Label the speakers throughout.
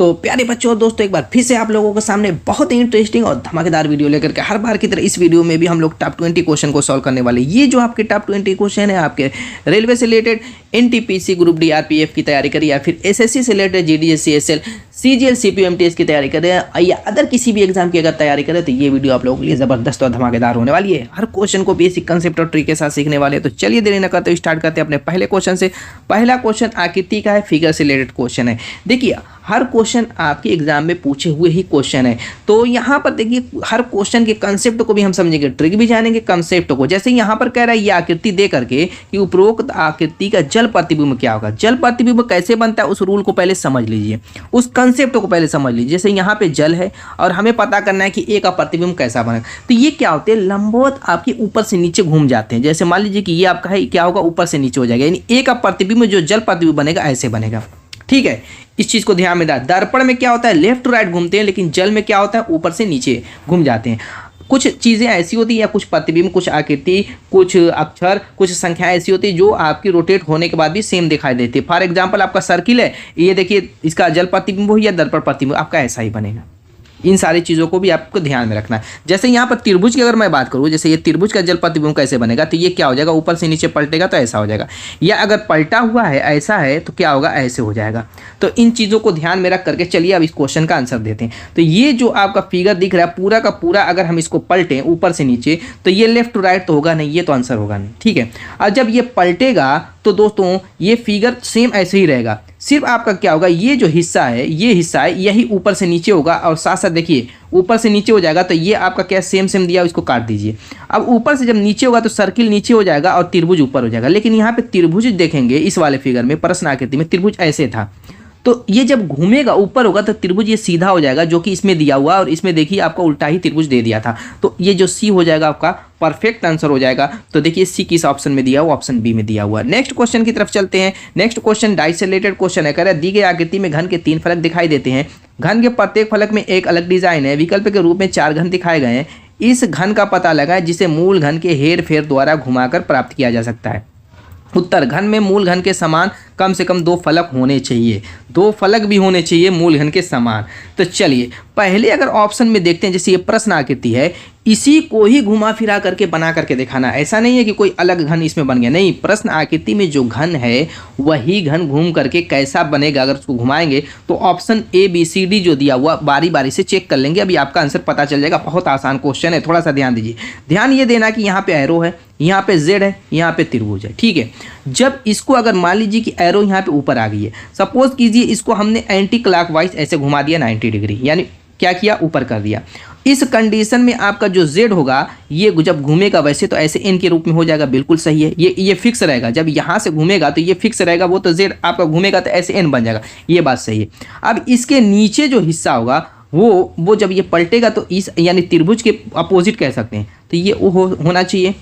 Speaker 1: तो प्यारे बच्चों और दोस्तों, एक बार फिर से आप लोगों के सामने बहुत ही इंटरेस्टिंग और धमाकेदार वीडियो लेकर के हर बार की तरह इस वीडियो में भी हम लोग टॉप 20 क्वेश्चन को सॉल्व करने वाले। ये जो आपके टॉप 20 क्वेश्चन है आपके रेलवे से related, NTPC, group D, RPF की तैयारी करें या फिर एसएससी से रिलेटेड जीडीएस, सीएसएल, सीजीएल, सीपीएमटीएस की तैयारी करें या अदर किसी भी एग्जाम की अगर तैयारी करें तो ये वीडियो आप लोगों के लिए जबरदस्त और धमाकेदार होने वाली है। हर क्वेश्चन को बेसिक कंसेप्ट और ट्रिक के साथ सीखने वाले हैं। तो चलिए देरी न करते स्टार्ट करते हैं अपने पहले क्वेश्चन से। पहला क्वेश्चन आकृति का है, फिगर से रिलेटेड क्वेश्चन है। देखिए हर क्वेश्चन आपके एग्जाम में पूछे हुए ही क्वेश्चन है, तो यहाँ पर देखिए हर क्वेश्चन के कंसेप्ट को भी हम समझेंगे, ट्रिक भी जानेंगे, कंसेप्ट को। जैसे यहाँ पर कह रहा है ये आकृति दे करके कि उपरोक्त आकृति का जल प्रतिबिंब क्या होगा। जल प्रतिबिंब कैसे बनता है उस रूल को पहले समझ लीजिए, उस कंसेप्ट को पहले समझ लीजिए। जैसे यहाँ पे जल है और हमें पता करना है कि ए का प्रतिबिंब कैसा बनेगा, तो ये क्या होते हैं, लंबवत आपके ऊपर से नीचे घूम जाते हैं। जैसे मान लीजिए कि ये आपका है, क्या होगा, ऊपर से नीचे हो जाएगा, यानी ए का प्रतिबिंब जो जल प्रतिबिंब बनेगा ऐसे बनेगा। ठीक है, इस चीज को ध्यान में डाल। दर्पण में क्या होता है, लेफ्ट टू राइट घूमते हैं, लेकिन जल में क्या होता है, ऊपर से नीचे घूम जाते हैं। कुछ चीज़ें ऐसी होती है या कुछ प्रतिबिंब, कुछ आकृति, कुछ अक्षर, कुछ संख्याएं ऐसी होती है जो आपकी रोटेट होने के बाद भी सेम दिखाई देती है। फॉर एग्जांपल आपका सर्किल है, ये देखिए इसका जल प्रतिबिंब हो या दर्पण प्रतिबिंब आपका ऐसा ही बनेगा। इन सारी चीज़ों को भी आपको ध्यान में रखना है। जैसे यहाँ पर त्रिभुज की अगर मैं बात करूँ, जैसे ये त्रिभुज का जल प्रतिबिंब कैसे बनेगा, तो ये क्या हो जाएगा, ऊपर से नीचे पलटेगा तो ऐसा हो जाएगा, या अगर पलटा हुआ है ऐसा है तो क्या होगा, ऐसे हो जाएगा। तो इन चीज़ों को ध्यान में रख करके चलिए अब इस क्वेश्चन का आंसर देते हैं। तो ये जो आपका फिगर दिख रहा है पूरा का पूरा, अगर हम इसको पलटें ऊपर से नीचे तो ये लेफ्ट टू राइट तो होगा नहीं, ये तो आंसर होगा नहीं। ठीक है, और जब ये पलटेगा तो दोस्तों ये फिगर सेम ऐसे ही रहेगा, सिर्फ आपका क्या होगा, ये जो हिस्सा है, ये हिस्सा है, यही ऊपर से नीचे होगा और साथ साथ देखिए ऊपर से नीचे हो जाएगा। तो ये आपका क्या सेम दिया, इसको काट दीजिए। अब ऊपर से जब नीचे होगा तो सर्किल नीचे हो जाएगा और त्रिभुज ऊपर हो जाएगा। लेकिन यहाँ पे त्रिभुज देखेंगे इस वाले फिगर में, प्रश्न आकृति में त्रिभुज ऐसे था, तो ये जब घूमेगा ऊपर होगा तो त्रिभुज ये सीधा हो जाएगा, जो कि इसमें दिया हुआ, और इसमें देखिए आपका उल्टा ही त्रिभुज दे दिया था। तो ये जो सी हो जाएगा आपका परफेक्ट आंसर हो जाएगा। तो देखिए सी किस ऑप्शन में दिया हुआ, ऑप्शन बी में दिया हुआ। नेक्स्ट क्वेश्चन की तरफ चलते हैं। नेक्स्ट क्वेश्चन डाई से रिलेटेड क्वेश्चन है। कह रहा है दी गई आकृति में घन के 3 फलक दिखाई देते हैं। घन के प्रत्येक फलक में एक अलग डिजाइन है। विकल्प के रूप में 4 घन दिखाए गए हैं। इस घन का पता लगाएं जिसे मूल घन के हेर फेर द्वारा घुमाकर प्राप्त किया जा सकता है। उत्तर, घन में मूल घन के समान कम से कम 2 फलक होने चाहिए, 2 फलक भी होने चाहिए मूल घन के समान। तो चलिए पहले अगर ऑप्शन में देखते हैं, जैसे ये प्रश्न आकृति है, इसी को ही घुमा फिरा करके बना करके दिखाना। ऐसा नहीं है कि कोई अलग घन इसमें बन गया, नहीं, प्रश्न आकृति में जो घन है वही घन घूम करके कैसा बनेगा अगर उसको घुमाएंगे तो option A B C D जो दिया हुआ बारी बारी से चेक कर लेंगे, अभी आपका आंसर पता चल जाएगा। बहुत आसान क्वेश्चन है, थोड़ा सा ध्यान दीजिए। ध्यान ये देना कि यहाँ पे एरो है, यहाँ पे जेड है, यहाँ पे त्रिभुज है। ठीक है, जब इसको अगर मान लीजिए कि एरो यहाँ पे ऊपर आ गई है, सपोज कीजिए इसको हमने एंटी क्लॉकवाइज ऐसे घुमा दिया 90 डिग्री, यानी क्या किया, ऊपर कर दिया। इस कंडीशन में आपका जो z होगा ये जब घूमेगा वैसे तो ऐसे n के रूप में हो जाएगा, बिल्कुल सही है। ये फिक्स रहेगा, जब यहाँ से घूमेगा तो ये फिक्स रहेगा, वो तो z आपका घूमेगा तो ऐसे n बन जाएगा, ये बात सही है। अब इसके नीचे जो हिस्सा होगा वो जब ये पलटेगा तो इस यानी त्रिभुज के अपोजिट कह सकते हैं, तो ये होना चाहिए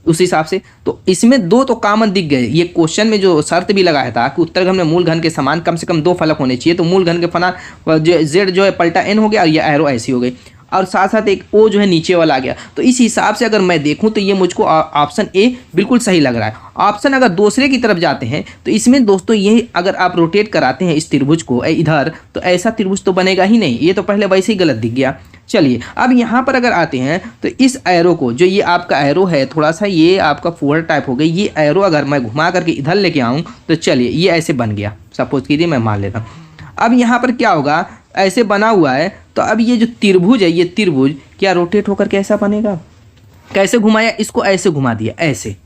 Speaker 1: उस हिसाब से। तो इसमें 2 तो कॉमन दिख गए। ये क्वेश्चन में जो शर्त भी लगाया था कि उत्तर घन में मूल घन के समान कम से कम 2 फलक होने चाहिए, तो मूल घन के फना जेड जो है पलटा n हो गया और ये एरो ऐसी हो गई, और साथ साथ एक ओ जो है नीचे वाला आ गया। तो इस हिसाब से अगर मैं देखूं तो ये मुझको ऑप्शन ए बिल्कुल सही लग रहा है। ऑप्शन अगर दूसरे की तरफ जाते हैं तो इसमें दोस्तों ये अगर आप रोटेट कराते हैं इस त्रिभुज को इधर, तो ऐसा त्रिभुज तो बनेगा ही नहीं, ये तो पहले वैसे ही गलत दिख गया। चलिए अब यहाँ पर अगर आते हैं तो इस एरो को, जो ये आपका एरो है थोड़ा सा ये आपका फुहर टाइप हो गई, ये एरो अगर मैं घुमा करके इधर लेके आऊँ तो चलिए ये ऐसे बन गया, सपोज कीजिए मैं मान लेता हूँ। अब यहाँ पर क्या होगा, ऐसे बना हुआ है, तो अब ये जो त्रिभुज है, ये त्रिभुज क्या रोटेट होकर कैसा बनेगा, कैसे घुमाया, इसको ऐसे घुमा दिया, ऐसे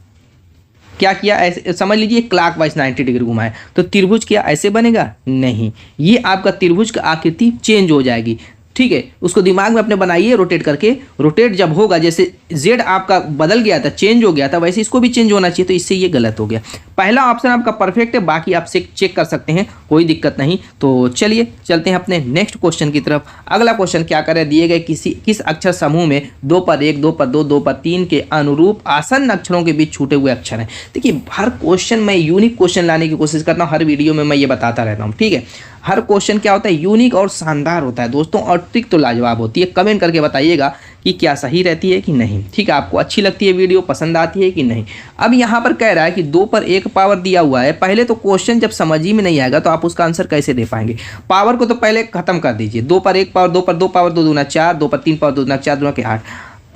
Speaker 1: क्या किया, ऐसे समझ लीजिए क्लॉकवाइज 90 डिग्री घुमाया, तो त्रिभुज क्या ऐसे बनेगा, नहीं, ये आपका त्रिभुज की आकृति चेंज हो जाएगी। ठीक है, उसको दिमाग में अपने बनाइए रोटेट करके। रोटेट जब होगा, जैसे जेड आपका बदल गया था, चेंज हो गया था, वैसे इसको भी चेंज होना चाहिए, तो इससे ये गलत हो गया। पहला ऑप्शन आपका परफेक्ट है, बाकी आप चेक कर सकते हैं, कोई दिक्कत नहीं। तो चलिए चलते हैं अपने नेक्स्ट क्वेश्चन की तरफ। अगला क्वेश्चन क्या करे, दिए गए किस अक्षर समूह में 2 पर 1, 2 पर 2, 2 पर 3 के अनुरूप आसन्न अक्षरों के बीच छूटे हुए अक्षर हैं। देखिए हर क्वेश्चन मैं यूनिक क्वेश्चन लाने की कोशिश करता हूँ, हर वीडियो में मैं ये बताता रहता हूँ। ठीक है, हर क्वेश्चन क्या होता है, यूनिक और शानदार होता है दोस्तों, और ट्रिक तो लाजवाब होती है। कमेंट करके बताइएगा कि क्या सही रहती है कि नहीं। ठीक है, आपको अच्छी लगती है वीडियो, पसंद आती है कि नहीं। अब यहाँ पर कह रहा है कि 2 पर 1 पावर दिया हुआ है। पहले तो क्वेश्चन जब समझ ही में नहीं आएगा तो आप उसका आंसर कैसे दे पाएंगे। पावर को तो पहले खत्म कर दीजिए। 2 पर 1 पावर, 2 पर 2 पावर, 2 दूना 4, 2 पर 3 पावर, 2 दूना 4, 2 के 8।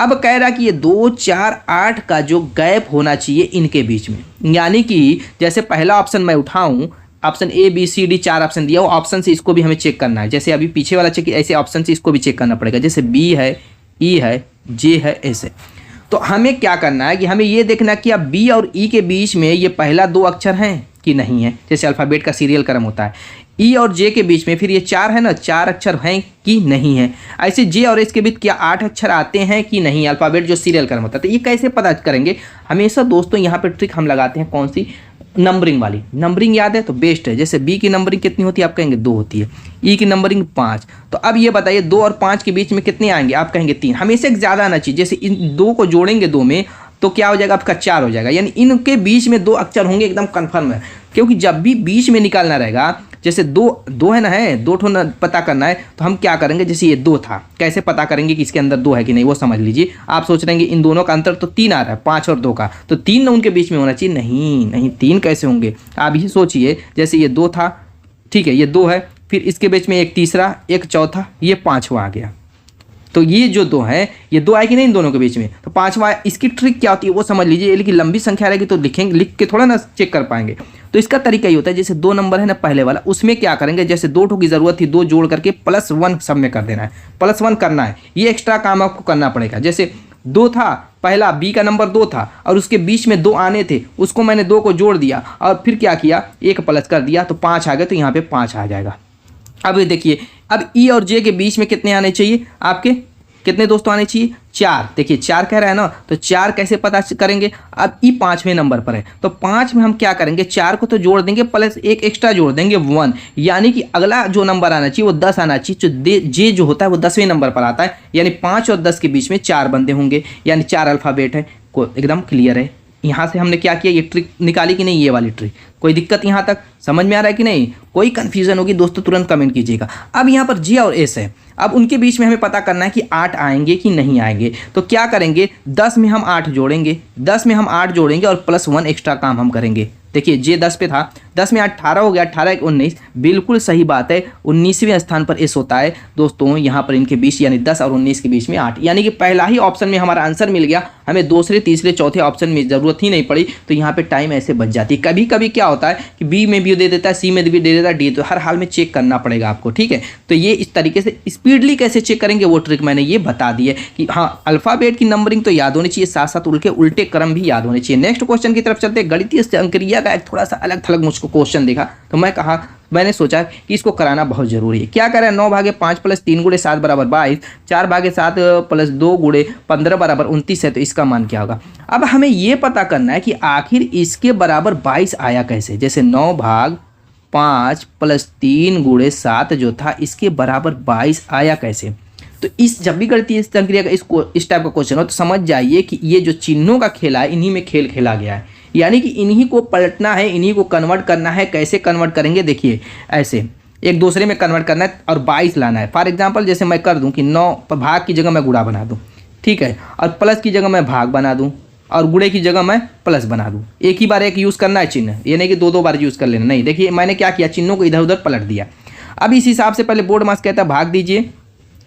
Speaker 1: अब कह रहा कि ये 2, 4, 8 का जो गैप होना चाहिए इनके बीच में, यानी कि जैसे पहला ऑप्शन मैं उठाऊं, option A B C D 4 option दिया, वो ऑप्शन से इसको भी हमें चेक करना है। जैसे अभी पीछे वाला चेक, ऐसे ऑप्शन से इसको भी चेक करना पड़ेगा। जैसे बी है, ई है, जे है, ऐसे। तो हमें क्या करना है कि हमें ये देखना कि अब बी और ई के बीच में ये पहला 2 अक्षर हैं कि नहीं है, जैसे अल्फ़ाबेट का सीरियल क्रम होता है। ई और जे के बीच में फिर ये 4 है ना, 4 अक्षर हैं कि नहीं है। ऐसे जे और एस के बीच क्या 8 अक्षर आते हैं कि नहीं, अल्फ़ाबेट जो सीरियल क्रम होता है। तो ये कैसे पता करेंगे? हमेशा दोस्तों यहाँ पे ट्रिक हम लगाते हैं, कौन सी? नंबरिंग वाली। नंबरिंग याद है तो बेस्ट है। जैसे बी की नंबरिंग कितनी होती है, आप कहेंगे 2 होती है। ई की नंबरिंग 5। तो अब ये बताइए 2 और 5 के बीच में कितने आएंगे, आप कहेंगे 3। हमेशा एक ज़्यादा आना चाहिए। जैसे इन 2 को जोड़ेंगे 2 में तो क्या हो जाएगा, आपका 4 हो जाएगा। यानी इनके बीच में 2 अक्षर होंगे, एकदम कन्फर्म है। क्योंकि जब भी बीच में निकालना रहेगा, जैसे 2 है ना, है 2 ठो पता करना है, तो हम क्या करेंगे, जैसे ये 2 था, कैसे पता करेंगे कि इसके अंदर 2 है कि नहीं, वो समझ लीजिए। आप सोच रहे हैं इन दोनों का अंतर तो 3 आ रहा है, 5 और 2 का, तो 3 ना उनके बीच में होना चाहिए। नहीं नहीं, 3 कैसे होंगे, आप ही सोचिए। जैसे ये 2 था, ठीक है, ये 2 है, फिर इसके बीच में एक तीसरा, एक चौथा, ये 5वां आ गया। तो ये जो 2 है, ये 2 आए कि नहीं इन दोनों के बीच में, तो 5वां। इसकी ट्रिक क्या होती है वो समझ लीजिए। लेकिन लंबी संख्या रहेगी तो लिखेंगे, लिख के थोड़ा ना चेक कर पाएंगे। तो इसका तरीका ये होता है, जैसे 2 नंबर है ना पहले वाला, उसमें क्या करेंगे, जैसे 2 ठो की जरूरत थी, 2 जोड़ करके +1 सब में कर देना है, +1 करना है। ये एक्स्ट्रा काम आपको करना पड़ेगा। जैसे 2 था, पहला बी का नंबर 2 था और उसके बीच में 2 आने थे, उसको मैंने 2 को जोड़ दिया और फिर क्या किया, 1 प्लस कर दिया, तो 5 आ गए। तो यहाँ पे 5 आ जाएगा। अब देखिए, अब ई और जे के बीच में कितने आने चाहिए, आपके कितने दोस्तों आने चाहिए, 4। देखिए 4 कह रहा है ना, तो 4 कैसे पता करेंगे। अब ई 5वें नंबर पर है, तो 5 में हम क्या करेंगे, 4 को तो जोड़ देंगे, प्लस 1 एक्स्ट्रा जोड़ देंगे 1। यानी कि अगला जो नंबर आना चाहिए वो 10 आना चाहिए। जो जे जो होता है वो 10वें नंबर पर आता है। यानी 5 और 10 के बीच में 4 बंदे होंगे, यानी 4 अल्फ़ाबेट है। एकदम क्लियर है। यहाँ से हमने क्या किया, ये ट्रिक निकाली कि नहीं, ये वाली ट्रिक। कोई दिक्कत यहाँ तक समझ में आ रहा है कि नहीं? कोई कन्फ्यूजन होगी दोस्तों तुरंत कमेंट कीजिएगा। अब यहाँ पर जे और एस है, अब उनके बीच में हमें पता करना है कि 8 आएंगे कि नहीं आएंगे। तो क्या करेंगे, 10 में हम 8 जोड़ेंगे, 10 में हम 8 जोड़ेंगे और +1 एक्स्ट्रा काम हम करेंगे। देखिए जे 10 पे था, 10 में 18 हो गया, 18 1 19, बिल्कुल सही बात है। 19वें स्थान पर एस होता है दोस्तों यहाँ पर इनके बीच, यानी 10 और 19 के बीच में 8। यानी कि पहला ही ऑप्शन में हमारा आंसर मिल गया, हमें दूसरे तीसरे चौथे ऑप्शन में ज़रूरत ही नहीं पड़ी। तो यहाँ पे टाइम ऐसे बच जाती है। कभी कभी क्या होता है कि बी में भी दे देता है, सी में भी दे देता है, डी, तो हर हाल में चेक करना पड़ेगा आपको। ठीक है, तो ये इस तरीके से स्पीडली कैसे चेक करेंगे वो ट्रिक मैंने ये बता दी है कि हाँ, अल्फ़ाबेट की नंबरिंग तो याद होनी चाहिए, साथ साथ उनके उल्टे क्रम भी याद होने चाहिए। नेक्स्ट क्वेश्चन की तरफ चलते हैं। गणितीय अंकरिया का एक थोड़ा सा अलग थलग मुझको क्वेश्चन देखा, तो मैंने सोचा कि इसको कराना बहुत जरूरी है। क्या करें, 9/5 + 3 × 7 = 22, 4/7 + 2 × 15 = 29 है। तो इसका मान क्या होगा। अब हमें ये पता करना है कि आखिर इसके बराबर 22 आया कैसे। जैसे 9/5 + 3 × 7 जो था, इसके बराबर 22 आया कैसे। तो इस जब भी गणितीय अंकरिया का इस टाइप का क्वेश्चन हो तो समझ जाइए कि ये जो चिन्हों का खेला है, इन्हीं में खेल खेला गया है। यानी कि इन्हीं को पलटना है, इन्हीं को कन्वर्ट करना है। कैसे कन्वर्ट करेंगे, देखिए ऐसे एक दूसरे में कन्वर्ट करना है और 22 लाना है। फॉर एग्जांपल जैसे मैं कर दूं कि 9 भाग की जगह मैं गुणा बना दूं, ठीक है, और प्लस की जगह मैं भाग बना दूं और गुणे की जगह मैं प्लस बना दूं। एक ही बार एक यूज़ करना है चिन्ह, ये नहीं कि 2 बार यूज़ कर लेना, नहीं। देखिए मैंने क्या किया, चिन्हों को इधर उधर पलट दिया। अब इस हिसाब से पहले बोर्ड मास कहता है भाग दीजिए,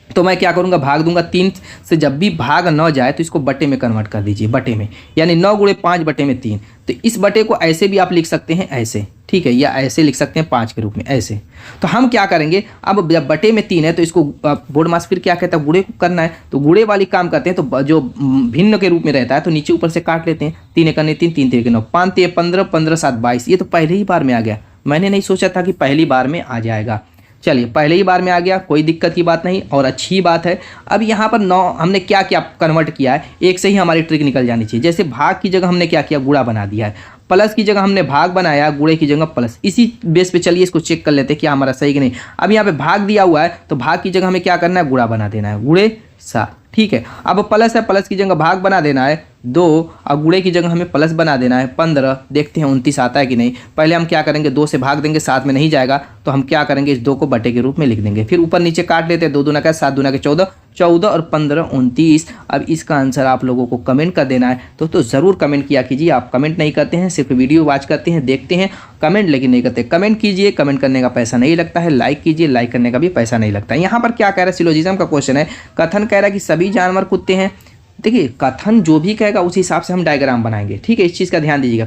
Speaker 1: तो मैं क्या करूँगा, भाग दूंगा। 3 से जब भी भाग न जाए तो इसको बटे में कन्वर्ट कर दीजिए, बटे में, यानी 9 × 5 / 3। तो इस बटे को ऐसे भी आप लिख सकते हैं, ऐसे, ठीक है, या ऐसे लिख सकते हैं 5 के रूप में, ऐसे। तो हम क्या करेंगे, अब जब बटे में 3 है तो इसको बोर्ड मास फिर क्या कहता है, गुणे को करना है। तो गुणे वाली काम करते हैं, तो जो भिन्न के रूप में रहता है तो नीचे ऊपर से काट लेते हैं। 3 × 1 = 3, 3 × 3 = 9, 5 × 3 = 15, 15 × 7 = 22। ये तो पहले ही बार में आ गया, मैंने नहीं सोचा था कि पहली बार में आ जाएगा। चलिए पहले ही बार में आ गया, कोई दिक्कत की बात नहीं और अच्छी बात है। अब यहाँ पर 9 हमने क्या क्या कन्वर्ट किया है, एक से ही हमारी ट्रिक निकल जानी चाहिए। जैसे भाग की जगह हमने क्या किया, गुणा बना दिया है, प्लस की जगह हमने भाग बनाया, गुणे की जगह प्लस। इसी बेस पे चलिए इसको चेक कर लेते हैं क्या हमारा सही कि नहीं। अब यहाँ पे भाग दिया हुआ है तो भाग की जगह हमें क्या करना है, गुणा बना देना है, गुणे 7, ठीक है। अब प्लस है, प्लस की जगह भाग बना देना है, 2 और गुणे की जगह हमें प्लस बना देना है 15। देखते हैं 29 आता है कि नहीं। पहले हम क्या करेंगे, 2 से भाग देंगे, 7 में नहीं जाएगा तो हम क्या करेंगे, इस 2 को बटे के रूप में लिख देंगे। फिर ऊपर नीचे काट लेते हैं, 2 दूना का 7 दूना के 14, 14 और 15 29। अब इसका आंसर आप लोगों को कमेंट कर देना है। तो ज़रूर कमेंट किया कीजिए। आप कमेंट नहीं करते हैं, सिर्फ वीडियो वॉच करते हैं, देखते हैं, कमेंट लेकिन नहीं करते। कमेंट कीजिए, कमेंट करने का पैसा नहीं लगता है। लाइक कीजिए, लाइक करने का भी पैसा नहीं लगता है। यहाँ पर क्या कह रहा है, सिलोजिज्म का क्वेश्चन है। कथन कह रहा है कि सभी जानवर कुत्ते हैं। देखिए कथन जो भी कहेगा उस हिसाब से हम डायग्राम बनाएंगे, ठीक है, इस चीज़ का ध्यान दीजिएगा।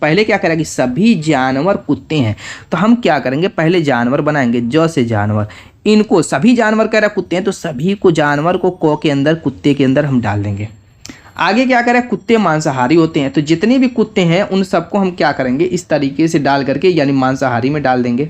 Speaker 1: पहले क्या कह रहा है कि सभी जानवर कुत्ते हैं, तो हम क्या करेंगे, पहले जानवर बनाएंगे, ज से जानवर। इनको सभी जानवर कह रहा है कुत्ते हैं, तो सभी को जानवर को क के अंदर, कुत्ते के अंदर हम डाल देंगे। आगे क्या करें, कुत्ते मांसाहारी होते हैं, तो जितने भी कुत्ते हैं उन सबको हम क्या करेंगे, इस तरीके से डाल करके यानी मांसाहारी में डाल देंगे।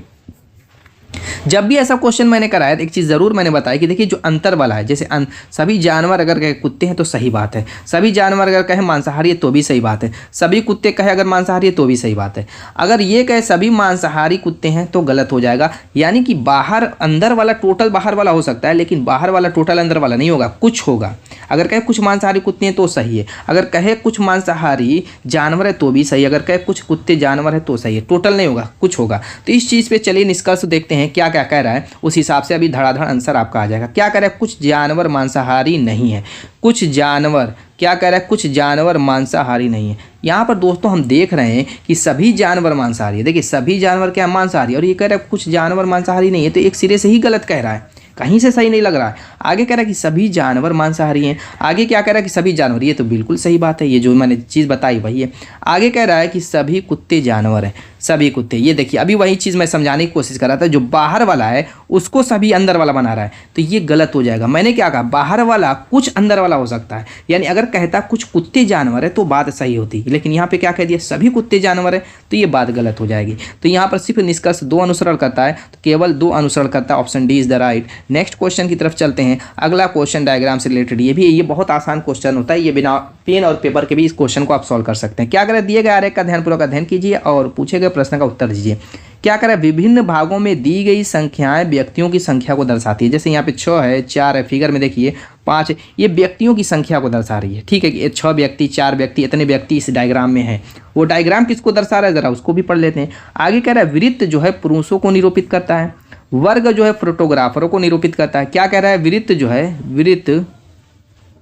Speaker 1: जब भी ऐसा क्वेश्चन मैंने कराया तो एक चीज़ ज़रूर मैंने बताया कि देखिए जो अंतर वाला है, जैसे सभी जानवर अगर कहे कुत्ते हैं तो सही बात है, सभी जानवर अगर कहे मांसाहारी है तो भी सही बात है, सभी कुत्ते कहे अगर मांसाहारी है तो भी सही बात है। अगर ये कहे सभी मांसाहारी कुत्ते हैं तो गलत हो जाएगा, यानी कि बाहर अंदर वाला टोटल बाहर वाला हो सकता है, लेकिन बाहर वाला टोटल अंदर वाला नहीं होगा, कुछ होगा। अगर कहे कुछ मांसाहारी कुत्ते हैं तो सही है, अगर कहे कुछ मांसाहारी जानवर है तो भी सही, अगर कहे कुछ कुत्ते जानवर है तो सही है, टोटल नहीं होगा, कुछ होगा। तो इस चीज़ पे चलिए निष्कर्ष देखते हैं क्या क्या कह रहा है, उस हिसाब से अभी धड़ाधड़ आंसर आपका आ जाएगा। क्या कह रहा है, कुछ जानवर मांसाहारी नहीं है, कुछ जानवर क्या कह रहा है, कुछ जानवर मांसाहारी नहीं है। यहाँ पर दोस्तों हम देख रहे हैं कि सभी जानवर मांसाहारी है। देखिए सभी जानवर क्या मांसाहारी, और ये कह रहा है कुछ जानवर मांसाहारी नहीं है, तो एक सिरे से ही गलत कह रहा है, कहीं से सही नहीं लग रहा है। आगे कह रहा है कि सभी जानवर मांसाहारी हैं, आगे क्या कह रहा है कि सभी जानवर, ये तो बिल्कुल सही बात है, ये जो मैंने चीज़ बताई वही है। आगे कह रहा है कि सभी कुत्ते जानवर हैं, सभी कुत्ते, ये देखिए अभी वही चीज़ मैं समझाने की कोशिश कर रहा था, जो बाहर वाला है उसको सभी अंदर वाला बना रहा है, तो ये गलत हो जाएगा। मैंने क्या कहा, बाहर वाला कुछ अंदर वाला हो सकता है, यानी अगर कहता कुछ कुत्ते जानवर है तो बात सही होती, लेकिन यहाँ पे क्या कह दिया, सभी कुत्ते जानवर है, तो ये बात गलत हो जाएगी। तो यहाँ पर सिर्फ निष्कर्ष 2 अनुसरण करता है, तो केवल 2 अनुसरण करता है, option D is the right. Next question की तरफ चलते हैं। अगला क्वेश्चन डायग्राम से रिलेटेड, ये बहुत आसान क्वेश्चन होता है, ये बिना पेन और पेपर के भी इस क्वेश्चन को आप सॉल्व कर सकते हैं। क्या करें, दिए गए आरेख का ध्यानपूर्वक अध्ययन कीजिए और पूछे गए प्रश्न का उत्तर दीजिए। क्या करें, विभिन्न भागों में दी गई संख्याएं व्यक्तियों की संख्या को दर्शाती है। जैसे यहाँ पे 6 है, 4 है, फिगर में देखिए 5 है, ये व्यक्तियों की संख्या को दर्शा रही है, ठीक है कि 6 व्यक्ति, 4 व्यक्ति, इतने व्यक्ति इस डायग्राम में है। वो डायग्राम किसको दर्शा रहा है, जरा उसको भी पढ़ लेते हैं। आगे कह रहा है वृत्त जो है पुरुषों को निरूपित करता है, वर्ग जो है फोटोग्राफरों को निरूपित करता है। क्या कह रहा है, वृत्त जो है, वृत्त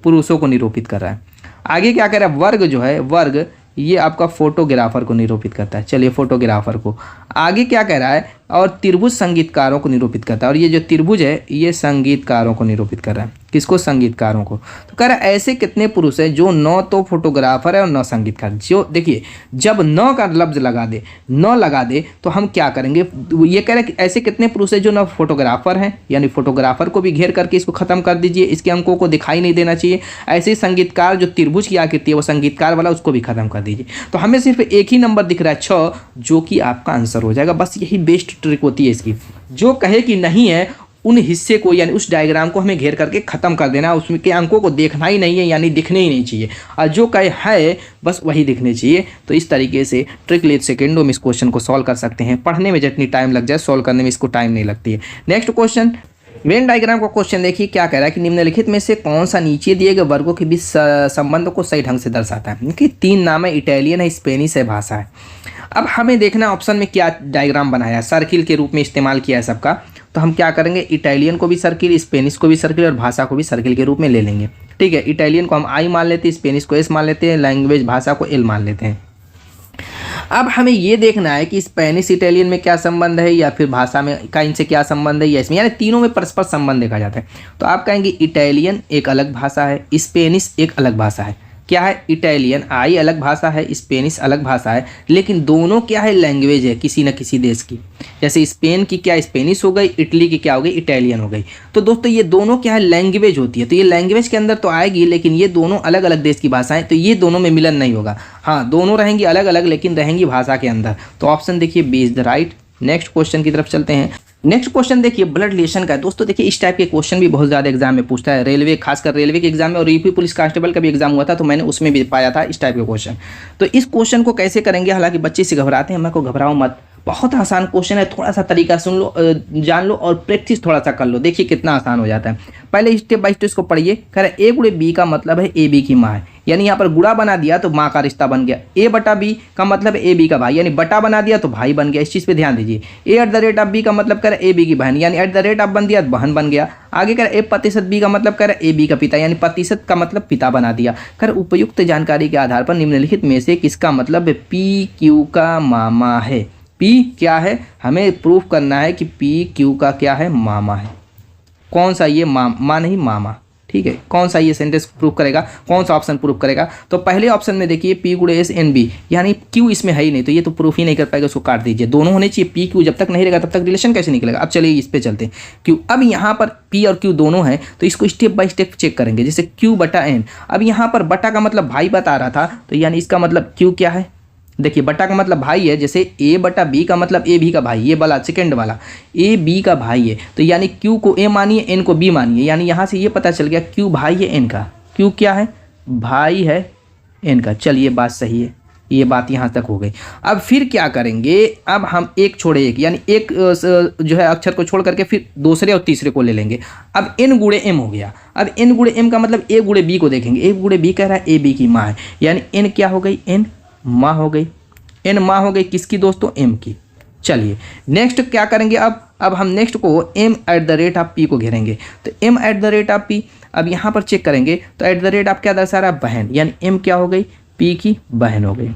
Speaker 1: पुरुषों को निरूपित कर रहा है। आगे क्या कह रहा है, वर्ग जो है, वर्ग ये आपका फोटोग्राफर को निरूपित करता है, चलिए फोटोग्राफर को। आगे क्या कह रहा है, और त्रिभुज संगीतकारों को निरूपित करता है, और ये जो त्रिभुज है ये संगीतकारों को निरूपित कर रहा है, किसको, संगीतकारों को। तो कह रहा है ऐसे कितने पुरुष हैं जो न तो फोटोग्राफर है और न संगीतकार। जो देखिए जब न का लफ्ज लगा दे, न लगा दे, तो हम क्या करेंगे, ये कह रहे हैं कि ऐसे कितने पुरुष हैं जो न फोटोग्राफर हैं, यानी फोटोग्राफर को भी घेर करके इसको खत्म कर दीजिए, इसके अंकों को दिखाई नहीं देना चाहिए। ऐसे ही संगीतकार, जो त्रिभुज की आकृति है वो संगीतकार वाला, उसको भी खत्म कर दीजिए। तो हमें सिर्फ एक ही नंबर दिख रहा है 6, जो कि आपका आंसर हो जाएगा। बस यही बेस्ट ट्रिक होती है इसकी। जो कहे कि नहीं है उन हिस्से को, यानी उस डायग्राम को हमें घेर करके ख़त्म कर देना, उसमें के अंकों को देखना ही नहीं है, यानी दिखने ही नहीं चाहिए, और जो कहे है बस वही दिखने चाहिए। तो इस तरीके से ट्रिक ले सेकेंडों में इस क्वेश्चन को सॉल्व कर सकते हैं। पढ़ने में जितनी टाइम लग जाए, सॉल्व करने में इसको टाइम नहीं लगती है। नेक्स्ट क्वेश्चन, वेन डायग्राम का क्वेश्चन देखिए क्या कह रहा है कि निम्नलिखित में से कौन सा नीचे दिए गए वर्गों के बीच संबंध को सही ढंग से दर्शाता है। कि 3 नाम है, इटालियन है, स्पेनिश है, भाषा है। अब हमें देखना ऑप्शन में क्या डायग्राम बनाया है, सर्किल के रूप में इस्तेमाल किया है सबका। तो हम क्या करेंगे, इटालियन को भी सर्किल, स्पेनिश को भी सर्किल और भाषा को भी सर्किल के रूप में ले लेंगे, ठीक है। इटालियन को हम आई मान लेते हैं, स्पेनिश को एस मान लेते हैं, लैंग्वेज भाषा को एल मान लेते हैं। अब हमें ये देखना है कि स्पेनिश इटालियन में क्या संबंध है, या फिर भाषा में का इनसे क्या संबंध है, या इसमें, यानी तीनों में परस्पर संबंध देखा जाता है। तो आप कहेंगे इटालियन एक अलग भाषा है, स्पेनिश एक अलग भाषा है। क्या है, इटालियन आई अलग भाषा है, स्पेनिश अलग भाषा है, लेकिन दोनों क्या है, लैंग्वेज है किसी न किसी देश की। जैसे स्पेन की क्या स्पेनिश हो गई, इटली की क्या हो गई, इटालियन हो गई। तो दोस्तों ये दोनों क्या है, लैंग्वेज होती है। तो ये लैंग्वेज के अंदर तो आएगी, लेकिन ये दोनों अलग अलग देश की भाषाएं, तो ये दोनों में मिलन नहीं होगा। हाँ, दोनों रहेंगी अलग अलग, लेकिन रहेंगी भाषा के अंदर। तो ऑप्शन देखिए B is the right. Next question की तरफ चलते हैं। नेक्स्ट क्वेश्चन देखिए ब्लड रिलेशन का है। दोस्तों देखिए इस टाइप के क्वेश्चन भी बहुत ज़्यादा एग्जाम में पूछता है, रेलवे, खासकर रेलवे के एग्जाम में, और यूपी पुलिस कांस्टेबल का भी एग्जाम हुआ था, तो मैंने उसमें भी पाया था इस टाइप के क्वेश्चन। तो इस क्वेश्चन को कैसे करेंगे, हालांकि बच्चे से घबराते हैं, मैं को घबराओ मत, बहुत आसान क्वेश्चन है, थोड़ा सा तरीका सुन लो, जान लो और प्रैक्टिस थोड़ा सा कर लो, देखिए कितना आसान हो जाता है। पहले स्टेप बाय स्टेप इसको पढ़िए। कह रहे ए गुणे बी का मतलब है ए बी की माँ है, यानी यहाँ पर गुणा बना दिया तो माँ का रिश्ता बन गया। ए बटा बी का मतलब है ए बी का भाई, यानी बटा बना दिया तो भाई बन गया। इस चीज़ पे ध्यान दीजिए। A at the rate of B का मतलब कह रहे ए बी की बहन, यानी एट द रेट ऑफ बन दिया तो बहन बन गया। आगे कह रहे ए प्रतिशत बी का मतलब कह रहे ए बी का पिता, यानी प्रतिशत का मतलब पिता बना दिया। कर उपयुक्त जानकारी के आधार पर निम्नलिखित में से किसका मतलब पी क्यू का मामा है। पी क्या है, हमें प्रूफ करना है कि पी क्यू का क्या है, मामा है। कौन सा ये माँ नहीं मामा, ठीक है। कौन सा ये सेंटेंस प्रूफ करेगा, कौन सा ऑप्शन प्रूफ करेगा? तो पहले ऑप्शन में देखिए पी गुणे एस एन बी, यानी क्यू इसमें है ही नहीं, तो ये तो प्रूफ ही नहीं कर पाएगा, उसको काट दीजिए। दोनों होने चाहिए, पी क्यू जब तक नहीं रहेगा तब तक रिलेशन कैसे निकलेगा। अब चलिए इस पे चलते हैं। क्यू, अब यहाँ पर पी और क्यू दोनों हैं तो इसको स्टेप बाय स्टेप चेक करेंगे। जैसे क्यू बटा एन, अब यहाँ पर बटा का मतलब भाई बता रहा था, तो यानी इसका मतलब क्यू क्या है, देखिए बटा का मतलब भाई है। जैसे ए बटा बी का मतलब ए बी का भाई, ये वाला सेकंड वाला ए बी का भाई है, तो यानी क्यू को ए मानिए, एन को बी मानिए, यानी यहाँ से ये पता चल गया क्यू भाई है एन का, क्यू क्या है, भाई है एन का। चलिए बात सही है, ये बात यहाँ तक हो गई। अब फिर क्या करेंगे, अब हम एक छोड़े एक, यानी एक जो है अक्षर को छोड़ करके फिर दूसरे और तीसरे को ले लेंगे। अब एन गुणे एम हो गया। अब एन गुणे एम का मतलब ए गुणे बी को देखेंगे। ए गुणे बी कह रहा है ए बी की माँ है, यानी एन क्या हो गई, एन माँ हो गई। एन माँ हो गई किसकी दोस्तों, एम की। चलिए नेक्स्ट क्या करेंगे, अब हम नेक्स्ट को M at the rate of P को घेरेंगे। तो M at the rate of P, अब यहाँ पर चेक करेंगे तो एट द रेट ऑफ क्या दर्शा रहा है, बहन, यानी एम क्या हो गई, पी की बहन हो गई।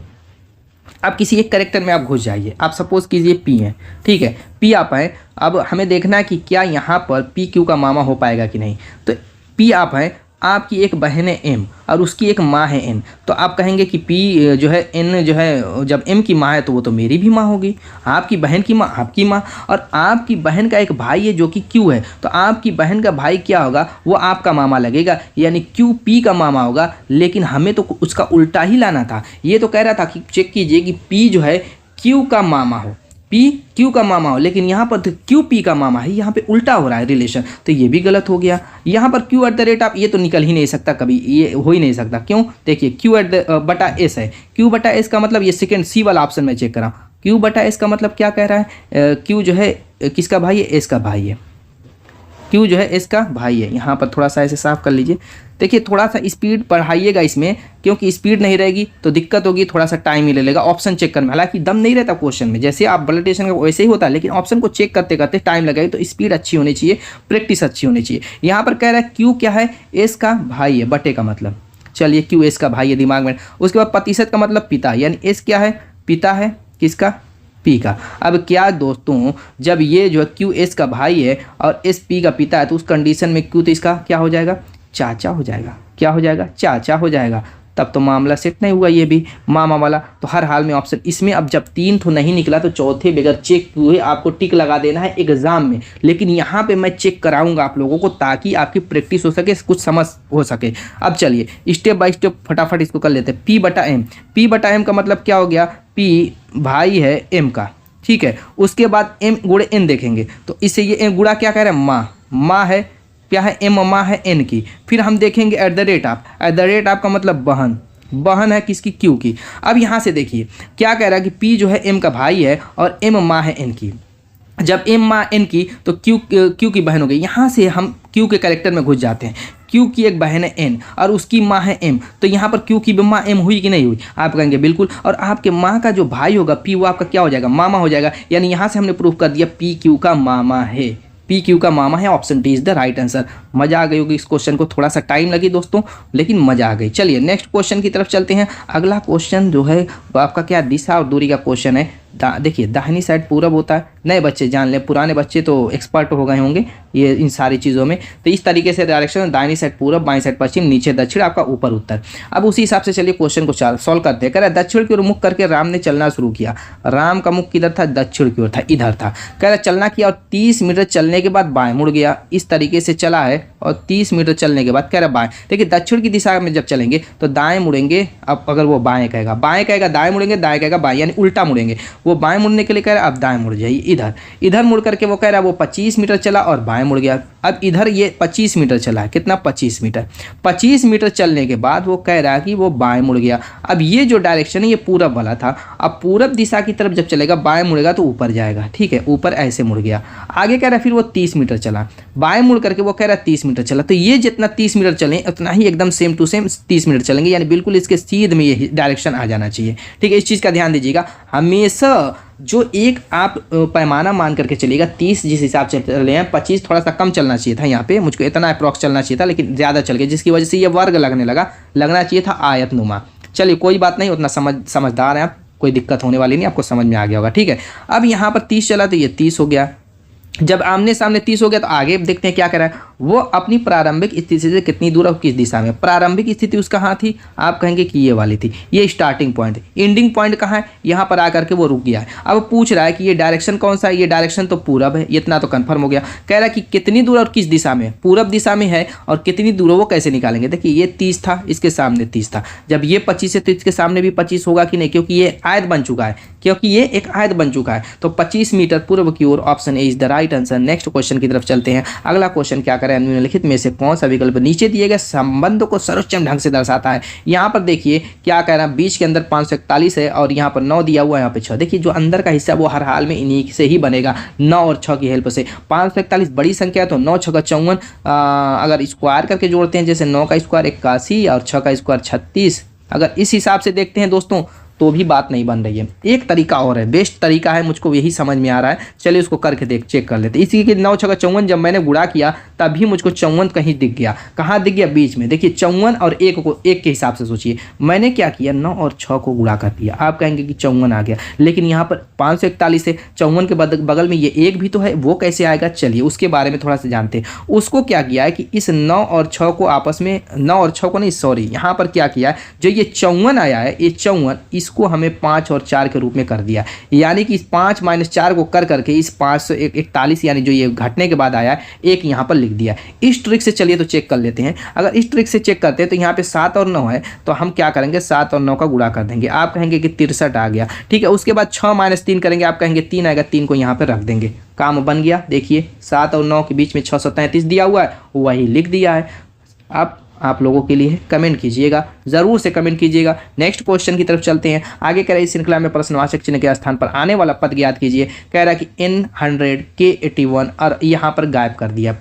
Speaker 1: अब किसी एक कैरेक्टर में आप घुस जाइए। आप सपोज कीजिए पी है, ठीक है, पी आप हैं। अब हमें देखना है कि क्या यहाँ पर पी क्यू का मामा हो पाएगा कि नहीं। तो पी आप हैं, आपकी एक बहन है एम और उसकी एक माँ है एन, तो आप कहेंगे कि पी जो है एन जो है जब एम की माँ है तो वो तो मेरी भी माँ होगी। आपकी बहन की माँ आपकी माँ, और आपकी बहन का एक भाई है जो कि क्यू है, तो आपकी बहन का भाई क्या होगा, वो आपका मामा लगेगा, यानी क्यू पी का मामा होगा। लेकिन हमें तो उसका उल्टा ही लाना था। ये तो कह रहा था कि चेक कीजिए कि पी जो है क्यू का मामा हो, पी क्यू का मामा हो, लेकिन यहाँ पर तो क्यू पी का मामा है, यहाँ पे उल्टा हो रहा है रिलेशन, तो ये भी गलत हो गया। यहाँ पर Q eight the rate of, ये तो निकल ही नहीं सकता कभी, ये हो ही नहीं सकता। क्यों, देखिए क्यू एट द बटा एस है। क्यू बटा एस का मतलब ये सेकेंड सी वाला ऑप्शन में चेक करा। क्यू बटा एस का मतलब क्या कह रहा है, क्यू जो है किसका भाई है, एस का भाई है। क्यू जो है इसका भाई है। यहाँ पर थोड़ा सा ऐसे साफ कर लीजिए। देखिए थोड़ा सा स्पीड बढ़ाइएगा इसमें, क्योंकि स्पीड नहीं रहेगी तो दिक्कत होगी, थोड़ा सा टाइम ही ले लेगा ऑप्शन चेक करने में। हालांकि दम नहीं रहता क्वेश्चन में, जैसे आप ब्लड टेस्ट का वैसे ही होता है, लेकिन ऑप्शन को चेक करते करते टाइम लगेगा। तो स्पीड अच्छी होनी चाहिए, प्रैक्टिस अच्छी होनी चाहिए। यहाँ पर कह रहा है क्यू क्या है, एस का भाई है, बटे का मतलब, चलिए क्यू एस का भाई है दिमाग में। उसके बाद प्रतिशत का मतलब पिता, यानी एस क्या है, पिता है किसका, पी का। अब क्या दोस्तों, जब ये जो है क्यू एस का भाई है और एस पी का पिता है, तो उस कंडीशन में क्यू तो इसका क्या हो जाएगा, चाचा हो जाएगा। क्या हो जाएगा, चाचा हो जाएगा। तब तो मामला सेट नहीं हुआ, ये भी मामा वाला। तो हर हाल में ऑप्शन इसमें, अब जब 3 तो नहीं निकला तो चौथे बगैर चेक हुए आपको टिक लगा देना है एग्जाम में। लेकिन यहाँ पे मैं चेक कराऊंगा आप लोगों को, ताकि आपकी प्रैक्टिस हो सके, कुछ समझ हो सके। अब चलिए स्टेप बाय स्टेप फटाफट इसको कर लेते हैं। पी बटा एम, पी बटा एम का मतलब क्या हो गया, पी भाई है एम का, ठीक है। उसके बाद एम गुणे एन देखेंगे, तो इससे ये एम गुणा क्या कह रहे हैं, माँ है, क्या है, एम माँ है एन की। फिर हम देखेंगे eight the rate of, eight the rate of का मतलब बहन है किसकी, क्यू की। अब यहाँ से देखिए क्या कह रहा है कि पी जो है एम का भाई है और एम माँ है एन की। जब एम माँ एन की तो क्यू की बहन हो गई। यहाँ से हम क्यू के कैरेक्टर में घुस जाते हैं। क्यू की एक बहन है एन और उसकी माँ है एम, तो यहाँ पर क्यू की माँ एम हुई कि नहीं हुई, आप कहेंगे बिल्कुल। और आपके माँ का जो भाई होगा पी, वो आपका क्या हो जाएगा, मामा हो जाएगा। यानी यहाँ से हमने प्रूफ कर दिया पी क्यू का मामा है, पी क्यू का मामा है। Option D is the right answer. मजा आ गई होगी इस क्वेश्चन को, थोड़ा सा टाइम लगी दोस्तों, लेकिन मजा आ गई। चलिए नेक्स्ट क्वेश्चन की तरफ चलते हैं। अगला क्वेश्चन जो है आपका क्या, दिशा और दूरी का क्वेश्चन है। देखिए दाहिनी साइड पूरब होता है, नए बच्चे जान लें, पुराने बच्चे तो एक्सपर्ट हो गए होंगे ये इन सारी चीज़ों में। तो इस तरीके से डायरेक्शन, दाहिनी साइड पूरब, बाईं साइड पश्चिम, नीचे दक्षिण, आपका ऊपर उत्तर। अब उसी हिसाब से चलिए क्वेश्चन को सॉल्व करते हैं। कह रहा है दक्षिण की ओर मुख करके राम ने चलना शुरू किया। राम का मुख किधर था, दक्षिण की ओर था, इधर था। कह रहा चलना किया और 30 मीटर चलने के बाद बाएं मुड़ गया। इस तरीके से चला है और 30 मीटर चलने के बाद कह रहा बाएं। देखिए दक्षिण की दिशा में जब चलेंगे तो दाएं मुड़ेंगे। अब अगर वो बाएं कहेगा दाएं मुड़ेंगे, दाएं कहेगा बाएं, यानी उल्टा मुड़ेंगे। वो बाएं मुड़ने के लिए कह रहा है अब दाएं मुड़ जाइए, इधर मुड़ करके वो कह रहा है वो 25 मीटर चला और बाएं मुड़ गया। अब इधर ये 25 मीटर चला है, कितना 25 मीटर। 25 मीटर चलने के बाद वो कह रहा है कि वो बाएं मुड़ गया। अब ये जो डायरेक्शन है ये पूरब वाला था, अब पूरब दिशा की तरफ जब चलेगा बाएं मुड़ेगा तो ऊपर जाएगा, ठीक है, ऊपर ऐसे मुड़ गया। आगे कह रहा है फिर वो 30 मीटर चला, बाएं मुड़ करके वो कह रहा है 30 मीटर चला। तो ये जितना 30 मीटर चलें उतना ही एकदम सेम टू सेम 30 मीटर चलेंगे, यानी बिल्कुल इसके सीध में ये डायरेक्शन आ जाना चाहिए, ठीक है। इस चीज़ का ध्यान दीजिएगा, हमेशा जो एक आप पैमाना मान करके चलिएगा, 30 जिस हिसाब से चले हैं, 25 थोड़ा सा कम चलना चाहिए था, यहाँ पे मुझको इतना अप्रॉक्स चलना चाहिए था लेकिन ज़्यादा चल गया, जिसकी वजह से ये वर्ग लगना चाहिए था आयतनुमा। चलिए कोई बात नहीं, उतना समझदार हैं आप, कोई दिक्कत होने वाली नहीं, आपको समझ में आ गया होगा, ठीक है। अब यहाँ पर 30 चला तो ये 30 हो गया। जब आमने सामने 30 हो गया तो आगे देखते हैं क्या करा है वो, अपनी प्रारंभिक स्थिति से कितनी दूर और किस दिशा में। प्रारंभिक स्थिति उसका कहाँ थी, आप कहेंगे कि ये वाली थी, ये स्टार्टिंग पॉइंट। एंडिंग पॉइंट कहाँ है, यहाँ पर आकर के वो रुक गया है। अब पूछ रहा है कि ये डायरेक्शन कौन सा है, ये डायरेक्शन तो पूरब है, इतना तो कंफर्म हो गया। कह रहा है कि कितनी दूर और किस दिशा में, पूरब दिशा में है, और कितनी दूर वो कैसे निकालेंगे। देखिए ये 30 था, इसके सामने 30 था, जब ये 25 है तो इसके सामने भी 25 होगा कि नहीं, क्योंकि ये आयत बन चुका है, क्योंकि ये एक आयत बन चुका है। तो 25 मीटर पूर्व की ओर, option A is the right answer. Next question की तरफ चलते हैं। अगला क्वेश्चन क्या करें, निम्नलिखित में से कौन सा विकल्प नीचे दिए गए संबंध को सर्वोच्चम ढंग से दर्शाता है। यहाँ पर देखिए क्या कह रहा है, बीच के अंदर 541 है और यहाँ पर 9 दिया हुआ है, यहाँ पे 6। देखिए जो अंदर का हिस्सा वो हर हाल में इन्हीं से ही बनेगा, 9 और 6 की हेल्प से। 541 बड़ी संख्या है तो 9 6 54, अगर स्क्वायर करके जोड़ते हैं, जैसे 9 का स्क्वायर 81 और 6 का स्क्वायर 36, अगर इस हिसाब से देखते हैं दोस्तों तो भी बात नहीं बन रही है। एक तरीका और है, बेस्ट तरीका है, मुझको यही समझ में आ रहा है, चलिए उसको करके चेक कर लेते हैं। इसी के 9 6 54 जब मैंने गुणा किया तभी मुझको 54 कहीं दिख गया, कहाँ दिख गया, बीच में। देखिए 54 और 1 को 1 के हिसाब से सोचिए, मैंने क्या किया 9 और 6 को गुणा कर दिया, आप कहेंगे कि 54 आ गया, लेकिन यहाँ पर 541 है, 54 के बगल में ये 1 भी तो है, वो कैसे आएगा, चलिए उसके बारे में थोड़ा सा जानते हैं। उसको क्या किया है कि इस 9 और 6 को आपस में, 9 और 6 को नहीं सॉरी, यहाँ पर क्या किया है, जो ये 54 आया है, ये 54 इसको हमें 5 और 4 के रूप में कर दिया, यानी कि इस 5 - 4 को कर करके इस 541 यानी जो ये घटने के बाद आया है, एक यहाँ पर लिख दिया। इस ट्रिक से चलिए तो चेक कर लेते हैं। अगर इस ट्रिक से चेक करते हैं तो यहाँ पे 7 और 9 है, तो हम क्या करेंगे 7 और 9 का गुणा कर देंगे, आप कहेंगे कि 63 आ गया, ठीक है। उसके बाद 6 - 3 करेंगे, आप कहेंगे 3 आएगा, 3 को यहाँ पर रख देंगे, काम बन गया। देखिए 7 और 9 के बीच में 633 दिया हुआ है, वही लिख दिया है। आप लोगों के लिए कमेंट कीजिएगा, ज़रूर से कमेंट कीजिएगा। नेक्स्ट क्वेश्चन की तरफ चलते हैं। आगे कह रहा है इस श्रृंखला में प्रश्नवाचक चिन्ह के स्थान पर आने वाला पद ज्ञात कीजिए। कह रहा है कि N100 K81 और यहाँ पर गायब कर दिया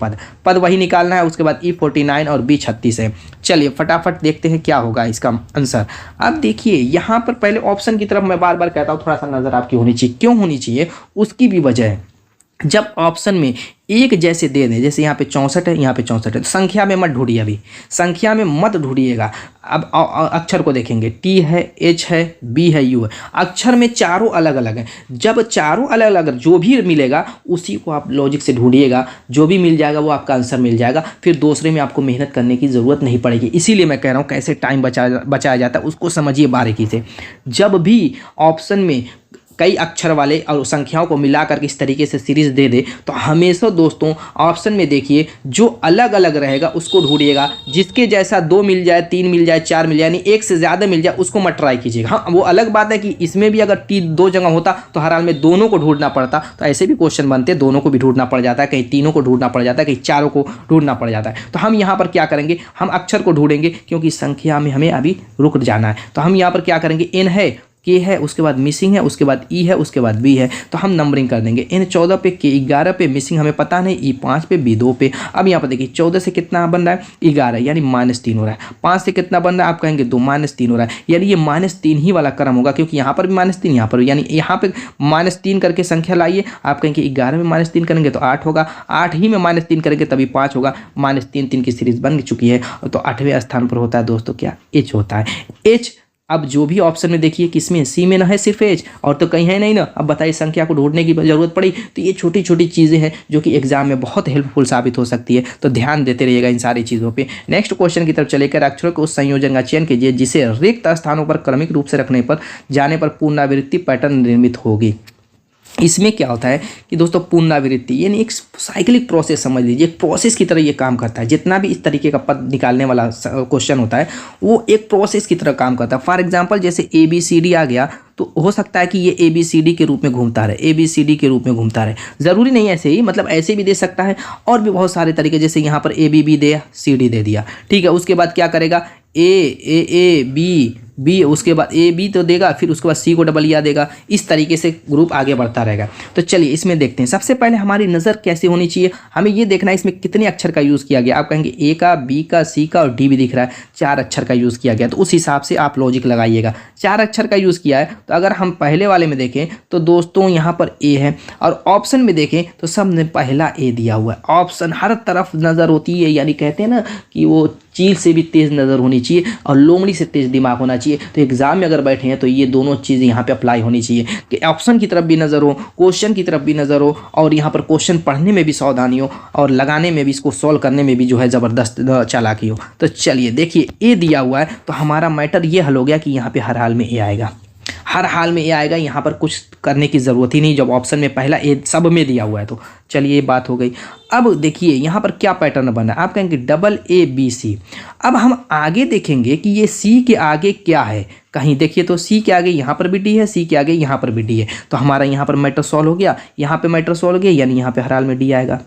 Speaker 1: पद वही निकालना है। उसके बाद E49 और B36 है। चलिए फटाफट देखते हैं क्या होगा इसका आंसर। अब देखिए यहाँ पर पहले ऑप्शन की तरफ मैं बार बार कहता हूँ, थोड़ा सा नज़र आपकी होनी चाहिए। क्यों होनी चाहिए, उसकी भी वजह है। जब ऑप्शन में एक जैसे दे दें, जैसे यहाँ पे 64 है, यहाँ पे 64 है, तो संख्या में मत ढूंढिए, अभी संख्या में मत ढूंढिएगा। अब अक्षर को देखेंगे, T है, H है, B है, U है, अक्षर में चारों अलग अलग हैं। जब चारों अलग अलग जो भी मिलेगा उसी को आप लॉजिक से ढूंढिएगा, जो भी मिल जाएगा वो आपका आंसर मिल जाएगा, फिर दूसरे में आपको मेहनत करने की ज़रूरत नहीं पड़ेगी। इसीलिए मैं कह रहा हूँ कैसे टाइम बचाया जाता है उसको समझिए बारीकी से। जब भी ऑप्शन में कई अक्षर वाले और संख्याओं को मिलाकर इस तरीके से सीरीज दे दे तो हमेशा दोस्तों ऑप्शन में देखिए जो अलग अलग रहेगा उसको ढूंढिएगा। जिसके जैसा 2 मिल जाए, 3 मिल जाए, 4 मिल जाए, यानी 1 से ज़्यादा मिल जाए उसको मत ट्राई कीजिएगा। हाँ वो अलग बात है कि इसमें भी अगर 2 जगह होता तो हर हाल में दोनों को ढूंढना पड़ता, तो ऐसे भी क्वेश्चन बनते, दोनों को भी ढूंढना पड़ जाता है, कहीं तीनों को ढूंढना पड़ जाता है, कहीं चारों को ढूंढना पड़ जाता है। तो हम यहाँ पर क्या करेंगे, हम अक्षर को ढूंढेंगे क्योंकि संख्या में हमें अभी रुक जाना है। तो हम यहाँ पर क्या करेंगे, N है, K है, उसके बाद मिसिंग है, उसके बाद E है, उसके बाद B है, तो हम नंबरिंग कर देंगे। N14 पे, K 11 पे, मिसिंग हमें पता नहीं, E 5 पे, B 2 पे। अब यहाँ पर देखिए 14 से कितना बन रहा है, 11 यानी -3 हो रहा है। 5 से कितना बन रहा है, आप कहेंगे 2 -3 हो रहा है, यानी ये -3 ही वाला क्रम होगा क्योंकि यहाँ पर भी -3, यहाँ पर, यानी यहाँ पे -3 करके संख्या लाइए, आप कहेंगे 11 में -3 करेंगे तो 8 होगा, 8 ही में -3 करेंगे तभी 5 होगा। -3 की सीरीज बन चुकी है। तो 8वें स्थान पर होता है दोस्तों क्या, H होता है। H अब जो भी ऑप्शन में देखिए किसमें, सी में ना है सिर्फ H, और तो कहीं है नहीं ना। अब बताइए संख्या को ढूंढने की जरूरत पड़ी, तो ये छोटी छोटी चीज़ें हैं जो कि एग्जाम में बहुत हेल्पफुल साबित हो सकती है, तो ध्यान देते रहिएगा इन सारी चीज़ों पे। नेक्स्ट क्वेश्चन की तरफ चलेकर अक्षरों के उस संयोजन का चयन कीजिए जिसे रिक्त स्थानों पर क्रमिक रूप से रखने पर जाने पर पुनरावृत्ति पैटर्न निर्मित होगी। इसमें क्या होता है कि दोस्तों पुनरावृत्ति यानी एक साइक्लिक प्रोसेस समझ लीजिए, एक प्रोसेस की तरह ये काम करता है। जितना भी इस तरीके का पद निकालने वाला क्वेश्चन होता है वो एक प्रोसेस की तरह काम करता है। फॉर एग्जांपल जैसे ABCD आ गया तो हो सकता है कि ये ABCD के रूप में घूमता रहे, ABCD के रूप में घूमता रहे, ज़रूरी नहीं ऐसे ही, मतलब ऐसे भी दे सकता है और भी बहुत सारे तरीके। जैसे यहाँ पर ABB दे CD दे दिया, ठीक है। उसके बाद क्या करेगा A उसके बाद AB तो देगा, फिर उसके बाद C को डबल या देगा। इस तरीके से ग्रुप आगे बढ़ता रहेगा। तो चलिए इसमें देखते हैं। सबसे पहले हमारी नज़र कैसे होनी चाहिए, हमें ये देखना है इसमें कितने अक्षर का यूज़ किया गया। आप कहेंगे A का, B का, C का और D भी दिख रहा है, 4 अक्षर का यूज़ किया गया। तो उस हिसाब से आप लॉजिक लगाइएगा। 4 अक्षर का यूज़ किया है तो अगर हम पहले वाले में देखें तो दोस्तों यहाँ पर A है, और ऑप्शन में देखें तो सब ने पहला A दिया हुआ है। ऑप्शन हर तरफ नज़र होती है, यानी कहते हैं ना कि वो चील से भी तेज़ नज़र होनी चाहिए और लोमड़ी से तेज़ दिमाग होना चाहिए। तो एग्जाम में अगर बैठे हैं तो ये दोनों चीज़ें यहाँ पे अप्लाई होनी चाहिए कि ऑप्शन की तरफ भी नज़र हो, क्वेश्चन की तरफ भी नज़र हो, और यहाँ पर क्वेश्चन पढ़ने में भी सावधानी हो और लगाने में भी, इसको सॉल्व करने में भी जो है ज़बरदस्त चालाकी हो। तो चलिए देखिए A दिया हुआ है तो हमारा मैटर ये हल हो गया कि यहाँ पर हर हाल में A आएगा, हर हाल में A आएगा। यहाँ पर कुछ करने की ज़रूरत ही नहीं जब ऑप्शन में पहला A सब में दिया हुआ है। तो चलिए ये बात हो गई। अब देखिए यहाँ पर क्या पैटर्न बना है, आप कहेंगे AA BC। अब हम आगे देखेंगे कि ये C के आगे क्या है। कहीं देखिए तो C के आगे यहाँ पर भी D है, C के आगे यहाँ पर भी D है। तो हमारा यहाँ पर मैटर सॉल्व हो गया, यहाँ पर मैटर सॉल्व हो गया, यानी यहाँ पर हर हाल में D आएगा,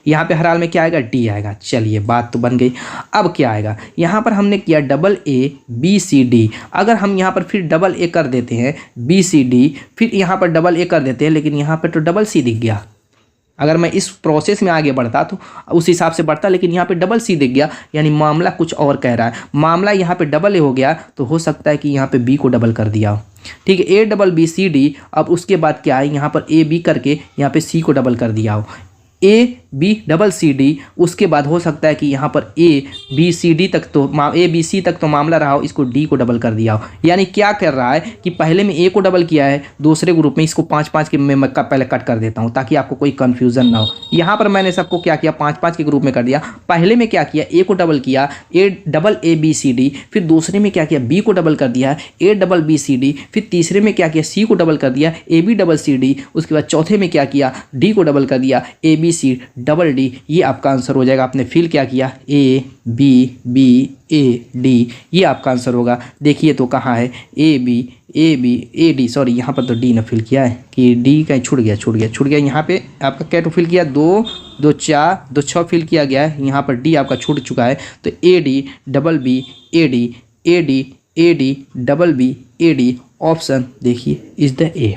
Speaker 1: यहाँ पे हर हाल में क्या आएगा, D आएगा। चलिए बात तो बन गई। अब क्या आएगा, यहाँ पर हमने किया AA BCD। अगर हम यहाँ पर फिर AA कर देते हैं BCD, फिर यहाँ पर AA कर देते हैं, लेकिन यहाँ पर तो C दिख गया। अगर मैं इस प्रोसेस में आगे बढ़ता तो उस हिसाब से बढ़ता, लेकिन यहाँ पे C दिख गया, यानी मामला कुछ और कह रहा है। मामला यहाँ पे AA हो गया तो हो सकता है कि यहाँ पे B को डबल कर दिया हो, ठीक है, ABBCD। अब उसके बाद क्या है, यहाँ पर AB करके यहाँ पे C को डबल कर दिया हो, ABCD। उसके बाद हो सकता है कि यहाँ पर ABCD तक तो ABC तक तो मामला रहा हो, इसको D को डबल कर दिया हो। यानी क्या कर रहा है कि पहले में A को डबल किया है, दूसरे ग्रुप में इसको 5-5 के मैं पहले कट कर देता हूँ ताकि आपको कोई कन्फ्यूज़न ना हो। यहाँ पर मैंने सबको क्या किया, 5-5 के ग्रुप में कर दिया। पहले में क्या किया, A को डबल किया, ABBCD, फिर दूसरे में क्या किया, B को डबल कर दिया, ABBCD, फिर तीसरे में क्या किया, C को डबल कर दिया, ABCD। उसके बाद चौथे में क्या किया, D को डबल कर दिया, ABCD। ये आपका आंसर हो जाएगा। आपने फिल क्या किया, ABBAD, ये आपका आंसर होगा। देखिए तो कहाँ है, ABAD, सॉरी यहाँ पर तो D ने फिल किया है कि D कहीं छूट गया। यहाँ पे आपका क्या तो फिल किया, 2 2 4 2 6 फिल किया गया है। यहाँ पर D आपका छूट चुका है। तो ADBBAD ऑप्शन देखिए इज द A।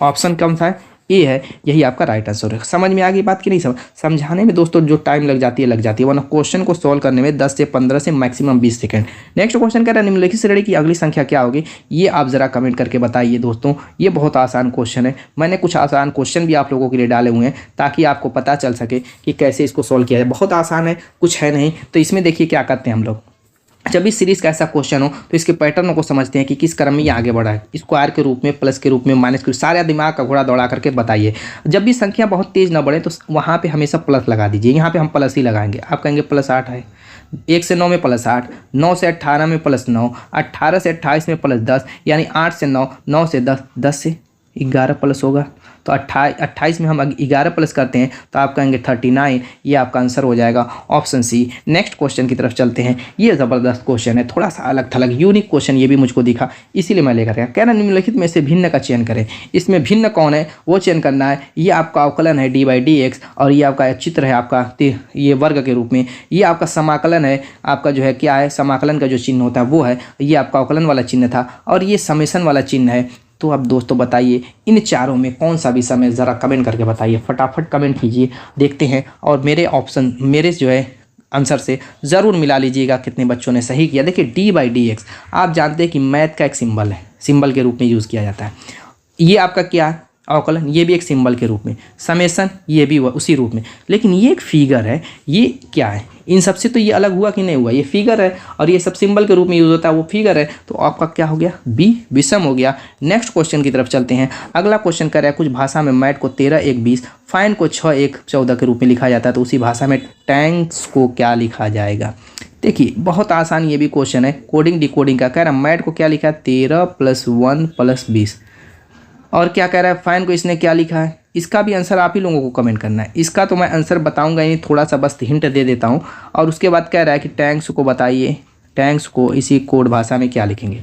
Speaker 1: ऑप्शन कम था, ए है, यही आपका राइट आंसर है। समझ में आ गई बात कि नहीं? समझाने में दोस्तों जो टाइम लग जाती है वरना क्वेश्चन को सॉल्व करने में 10 से 15 से मैक्सिमम 20 सेकंड। नेक्स्ट क्वेश्चन कह रहा है निम्नलिखित श्रेणी की अगली संख्या क्या होगी, ये आप ज़रा कमेंट करके बताइए दोस्तों। ये बहुत आसान क्वेश्चन है, मैंने कुछ आसान क्वेश्चन भी आप लोगों के लिए डाले हुए हैं ताकि आपको पता चल सके कि कैसे इसको सॉल्व किया जाए। बहुत आसान है, कुछ है नहीं। तो इसमें देखिए क्या करते हैं हम लोग, जब इस सीरीज़ का ऐसा क्वेश्चन हो तो इसके पैटर्न को समझते हैं कि किस क्रम में ये आगे बढ़ा है, स्क्वायर के रूप में, प्लस के रूप में, माइनस के, सारे दिमाग का घोड़ा दौड़ा करके बताइए। जब भी संख्या बहुत तेज़ ना बढ़े तो वहाँ पे हमेशा प्लस लगा दीजिए। यहाँ पे हम प्लस ही लगाएंगे। आप कहेंगे +8 है, 1 से 9 में +8, 9 से 18 में +9, 18 से 28 में +10, यानी 8 से 9, 9 से 10, 10 से 11 प्लस होगा। तो 28 में हम 11 प्लस करते हैं तो आप कहेंगे 39। ये आपका आंसर हो जाएगा ऑप्शन सी। नेक्स्ट क्वेश्चन की तरफ चलते हैं। ये ज़बरदस्त क्वेश्चन है, थोड़ा सा अलग थलग यूनिक क्वेश्चन ये भी मुझको दिखा, इसीलिए मैं लेकर गया। कह रहा निम्नलिखित में से भिन्न का चयन करें। इसमें भिन्न कौन है वो चयन करना है। ये आपका अवकलन है d/dx, और ये आपका चित्र है आपका ये वर्ग के रूप में। ये आपका समाकलन है, आपका जो है क्या है, समाकलन का जो चिन्ह होता है वो है। ये आपका अवकलन वाला चिन्ह था, और ये समेशन वाला चिन्ह है। तो अब दोस्तों बताइए इन चारों में कौन सा भी समय, ज़रा कमेंट करके बताइए, फटाफट कमेंट कीजिए, देखते हैं। और मेरे जो है आंसर से ज़रूर मिला लीजिएगा कितने बच्चों ने सही किया। देखिए d/dx आप जानते हैं कि मैथ का एक सिंबल है, सिंबल के रूप में यूज़ किया जाता है। ये आपका क्या है, अवकलन, ये भी एक सिंबल के रूप में, समेशन ये भी उसी रूप में। लेकिन ये एक फिगर है, ये क्या है, इन सबसे तो ये अलग हुआ कि नहीं हुआ, ये फिगर है और ये सब सिंबल के रूप में यूज़ होता है, वो फिगर है। तो आपका क्या हो गया, बी, विषम हो गया। नेक्स्ट क्वेश्चन की तरफ चलते हैं। अगला क्वेश्चन कर रहा है कुछ भाषा में मैट को 13 1 20, फाइन को 6 1 14 के रूप में लिखा जाता है, तो उसी भाषा में टैंक्स को क्या लिखा जाएगा। देखिए बहुत आसान ये भी क्वेश्चन है, कोडिंग डिकोडिंग का। कह रहा है मैट को क्या लिखा है, 13 + 1 + 20। और क्या कह रहा है, फाइन को इसने क्या लिखा है, इसका भी आंसर आप ही लोगों को कमेंट करना है। इसका तो मैं आंसर बताऊंगा ही, थोड़ा सा बस हिंट दे देता हूँ। और उसके बाद कह रहा है कि टैंक्स को बताइए, टैंक्स को इसी कोड भाषा में क्या लिखेंगे।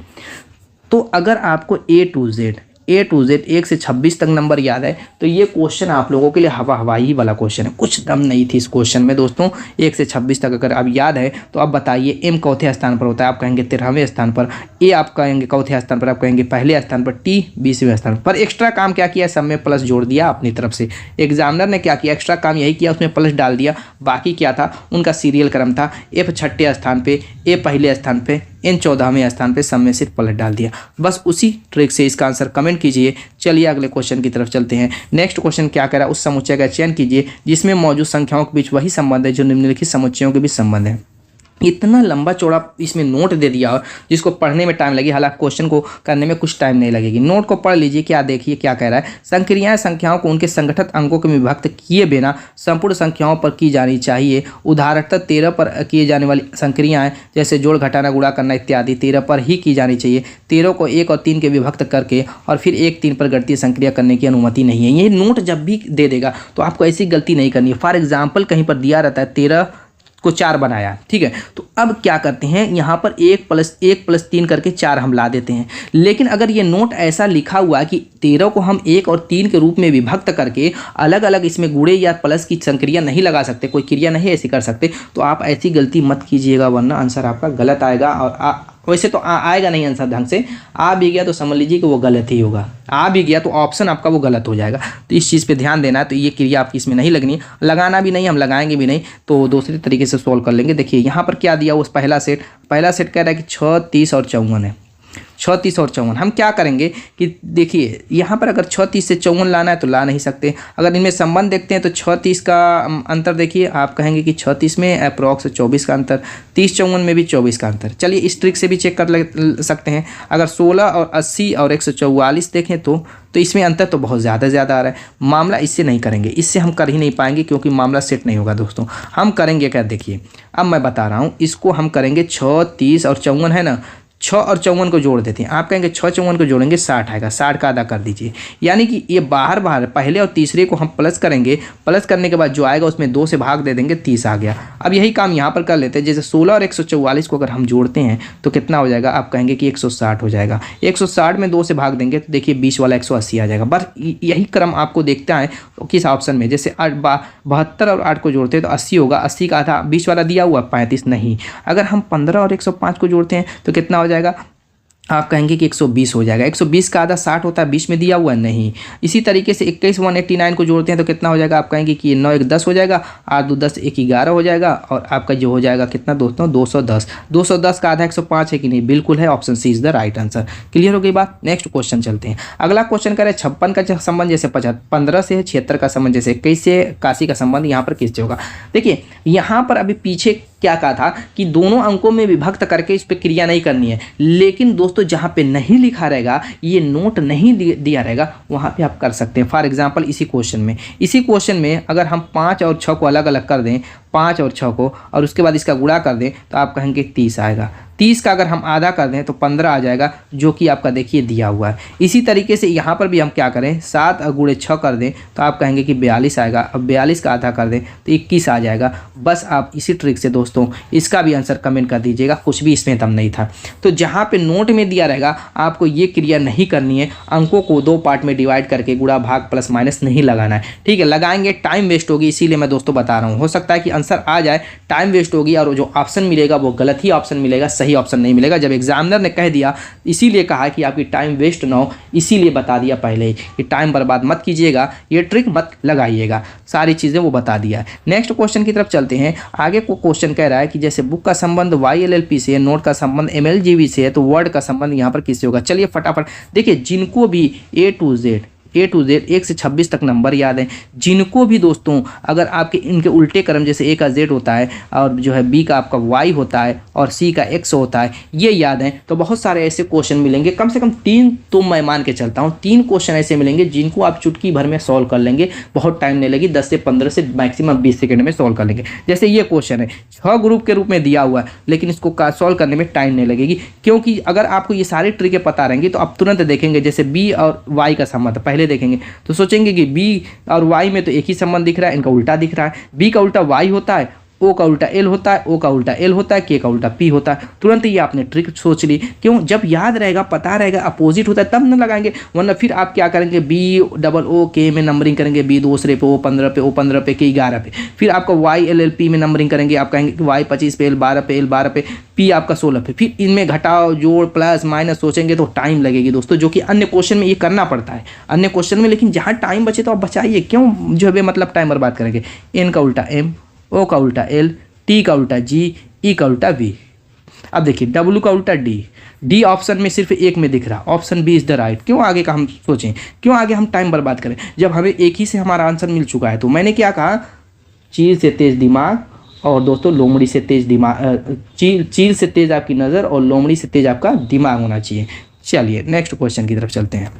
Speaker 1: तो अगर आपको ए टू जेड 1 से 26 तक नंबर याद है तो ये क्वेश्चन आप लोगों के लिए हवाई वाला क्वेश्चन है, कुछ दम नहीं थी इस क्वेश्चन में दोस्तों। 1 से 26 तक अगर आप याद है तो आप बताइए एम चौथे स्थान पर होता है, आप कहेंगे 13वें स्थान पर, ए आप कहेंगे चौथे स्थान पर, आप कहेंगे पहले स्थान पर, टी 20वें स्थान पर। एक्स्ट्रा काम क्या किया, सब में प्लस जोड़ दिया अपनी तरफ से। एग्जामिनर ने क्या किया, एक्स्ट्रा काम यही किया, उसमें प्लस डाल दिया। बाकी क्या था, उनका सीरियल क्रम था, एफ 6ठे स्थान पे, ए पहले स्थान पे, इन 14वें स्थान पे, सब में सिर्फ पलट डाल दिया। बस उसी ट्रिक से इसका आंसर कमेंट कीजिए। चलिए अगले क्वेश्चन की तरफ चलते हैं। नेक्स्ट क्वेश्चन क्या कह रहा है, उस समुच्चय का चयन कीजिए जिसमें मौजूद संख्याओं के बीच वही संबंध है जो निम्नलिखित समुच्चयों के बीच संबंध है। इतना लंबा चौड़ा इसमें नोट दे दिया और जिसको पढ़ने में टाइम लगे, हालांकि क्वेश्चन को करने में कुछ टाइम नहीं लगेगी। नोट को पढ़ लीजिए, क्या देखिए क्या कह रहा है। संक्रियाएं संख्याओं को उनके संगठित अंकों में विभक्त किए बिना संपूर्ण संख्याओं पर की जानी चाहिए। उदाहरणतः 13 पर किए जाने वाली संक्रियाएं जैसे जोड़ घटाना गुणा करना इत्यादि 13 पर ही की जानी चाहिए। 13 को 1 और 3 के विभक्त करके और फिर 1 3 पर गणितीय संक्रिया करने की अनुमति नहीं है। ये नोट जब भी दे देगा तो आपको ऐसी गलती नहीं करनी है। फॉर एग्जाम्पल कहीं पर दिया रहता है 13 को 4 बनाया, ठीक है, तो अब क्या करते हैं, यहाँ पर 1 + 3 करके 4 हम ला देते हैं। लेकिन अगर ये नोट ऐसा लिखा हुआ कि 13 को हम 1 और 3 के रूप में विभक्त करके अलग अलग इसमें गुणे या प्लस की संक्रिया नहीं लगा सकते, कोई क्रिया नहीं ऐसी कर सकते, तो आप ऐसी गलती मत कीजिएगा, वरना आंसर आपका गलत आएगा। और वैसे तो आएगा नहीं आंसर ढंग से, आ भी गया तो समझ लीजिए कि वो गलत ही होगा, आ भी गया तो ऑप्शन आपका वो गलत हो जाएगा। तो इस चीज़ पे ध्यान देना है। तो ये क्रिया आपकी इसमें नहीं लगनी है, लगाना भी नहीं, हम लगाएंगे भी नहीं, तो दूसरे तरीके से सॉल्व कर लेंगे। देखिए यहाँ पर क्या दिया, उस पहला सेट कह रहा है कि 6 30 और 54 है। 6 30 और 54 हम क्या करेंगे कि देखिए यहाँ पर अगर 6 30 से 54 लाना है तो ला नहीं सकते। अगर इनमें संबंध देखते हैं तो 6 30 का अंतर देखिए, आप कहेंगे कि 6 30 में अप्रॉक्स 24 का अंतर, 30 54 में भी 24 का अंतर। चलिए इस ट्रिक से भी चेक कर सकते हैं। अगर 16 और 80 और 144 देखें तो इसमें अंतर तो बहुत ज़्यादा आ रहा है। मामला इससे नहीं करेंगे, इससे हम कर ही नहीं पाएंगे क्योंकि मामला सेट नहीं होगा दोस्तों। हम करेंगे क्या, देखिए अब मैं बता रहा हूँ, इसको हम करेंगे 6 30 और 54 है ना, 6 और 54 को जोड़ देते हैं। आप कहेंगे 6 54 को जोड़ेंगे 60 आएगा, 60 का आधा कर दीजिए। यानी कि ये बाहर पहले और तीसरे को हम प्लस करेंगे, प्लस करने के बाद जो आएगा उसमें 2 से भाग दे देंगे, 30 आ गया। अब यही काम यहाँ पर कर लेते हैं। जैसे 16 और 144 को अगर हम जोड़ते हैं तो कितना हो जाएगा, आप कहेंगे कि 160 हो जाएगा। 160 में 2 से भाग देंगे तो देखिए 20 वाला 180 आ जाएगा। बस यही क्रम आपको देखता है किस ऑप्शन में। जैसे 72 और 8 को जोड़ते हैं तो 80 होगा, 80 का आधा 20 वाला दिया हुआ 35 नहीं। अगर हम 15 और 105 को जोड़ते हैं तो कितना हो जाएगा, आप कहेंगे कि 120 हो जाएगा। 120 का आधा 60 होता है, 20 में दिया हुआ है नहीं। इसी तरीके से 21 189 को जोड़ते हैं तो कितना हो जाएगा, आप कहेंगे कि 9 1 10 हो जाएगा, 8 2 10 1 11 हो जाएगा, और आपका जो हो जाएगा कितना दोस्तों 210। 210 का आधा 105 है कि नहीं, बिल्कुल है, option C is the right answer. Clear हो गई बात। नेक्स्ट क्वेश्चन चलते हैं। अगला क्वेश्चन करें 56 का संबंध जैसे 15 से है, 76 का संबंध जैसे 21 से, 81 का संबंध यहाँ पर किससे होगा। देखिए यहाँ पर अभी पीछे क्या कहा था कि दोनों अंकों में विभक्त करके इस पर क्रिया नहीं करनी है। लेकिन दोस्तों जहाँ पे नहीं लिखा रहेगा, ये नोट नहीं दिया रहेगा, वहाँ पे आप कर सकते हैं। फॉर एग्जांपल इसी क्वेश्चन में अगर हम 5 और 6 को अलग अलग कर दें, 5 और 6 को, और उसके बाद इसका गुणा कर दें तो आप कहेंगे 30 आएगा। 30 का अगर हम आधा कर दें तो 15 आ जाएगा, जो कि आपका देखिए दिया हुआ है। इसी तरीके से यहाँ पर भी हम क्या करें, 7 गुणे 6 कर दें तो आप कहेंगे कि 42 आएगा। अब 42 का आधा कर दें तो 21 आ जाएगा। बस आप इसी ट्रिक से दोस्तों इसका भी आंसर कमेंट कर दीजिएगा, कुछ भी इसमें दम नहीं था। तो जहाँ पे नोट में दिया रहेगा आपको ये क्रिया नहीं करनी है। अंकों को 2 पार्ट में डिवाइड करके गुणा भाग प्लस माइनस नहीं लगाना है, ठीक है। लगाएंगे टाइम वेस्ट होगी, इसीलिए मैं दोस्तों बता रहा हूँ। हो सकता है कि आंसर आ जाए, टाइम वेस्ट होगी और जो ऑप्शन मिलेगा वो गलत ही ऑप्शन मिलेगा, सही ऑप्शन नहीं मिलेगा। जब एग्जामिनर ने कह दिया, इसीलिए कहा कि आपकी टाइम वेस्ट ना हो, इसीलिए बता दिया पहले ही कि टाइम बर्बाद मत कीजिएगा, ये ट्रिक मत लगाइएगा, सारी चीज़ें वो बता दिया है। नेक्स्ट क्वेश्चन की तरफ चलते हैं। आगे को क्वेश्चन कह रहा है कि जैसे बुक का संबंध YLLP से, नोट का संबंध MLGV से है, तो वर्ड का संबंध यहाँ पर किससे होगा। चलिए फटाफट देखिए, जिनको भी A A to Z 1 से 26 तक नंबर याद है। जिनको भी दोस्तों अगर आपके इनके उल्टे क्रम जैसे A का Z होता है और जो है B का आपका Y होता है और C का X होता है, ये याद है तो बहुत सारे ऐसे क्वेश्चन मिलेंगे। कम से कम 3 तो मैं मान के चलता हूँ, 3 क्वेश्चन ऐसे मिलेंगे जिनको आप चुटकी भर में सॉल्व कर लेंगे, बहुत टाइम नहीं लगी, 10 से 15 से मैक्सिमम 20 सेकंड में सॉल्व कर लेंगे। जैसे ये क्वेश्चन है 6 ग्रुप के रूप में दिया हुआ है, लेकिन इसको सॉल्व करने में टाइम नहीं लगेगी, क्योंकि अगर आपको ये सारी ट्रिकें पता रहेंगी तो आप तुरंत देखेंगे। जैसे बी और वाई का संबंध पहले देखेंगे तो सोचेंगे कि बी और वाई में तो एक ही संबंध दिख रहा है, इनका उल्टा दिख रहा है। बी का उल्टा वाई होता है, ओ का उल्टा एल होता है, ओ का उल्टा एल होता है, के का उल्टा पी होता है। तुरंत ये आपने ट्रिक सोच ली। क्यों? जब याद रहेगा, पता रहेगा, अपोजिट होता है तब न लगाएंगे, वरना फिर आप क्या करेंगे, बी डबल ओ के में नंबरिंग करेंगे, बी दूसरे पे, ओ 15 पे, ओ 15 पे, के 11 पे। फिर आपका वाई एल एल पी में नंबरिंग करेंगे, आप कहेंगे कि वाई 25 पे, एल 12 पे, एल 12 पे, पी आपका 16 पे। फिर इनमें घटाओ जोड़ प्लस माइनस सोचेंगे तो टाइम लगेगी दोस्तों, जो कि अन्य क्वेश्चन में ये करना पड़ता है अन्य क्वेश्चन में। लेकिन जहाँ टाइम बचे तो आप बचाइए, क्यों जो है मतलब टाइम बर्बाद करेंगे। एन का उल्टा एम, ओ का उल्टा एल, टी का उल्टा जी, ई का उल्टा वी। अब देखिए डब्ल्यू का उल्टा डी। डी ऑप्शन में सिर्फ एक में दिख रहा, option B is the right. क्यों आगे का हम सोचें, क्यों आगे हम टाइम बर्बाद करें जब हमें एक ही से हमारा आंसर मिल चुका है। तो मैंने क्या कहा, चील से तेज दिमाग और दोस्तों लोमड़ी से तेज दिमाग, चील से तेज आपकी नज़र और लोमड़ी से तेज आपका दिमाग होना चाहिए। चलिए नेक्स्ट क्वेश्चन की तरफ चलते हैं।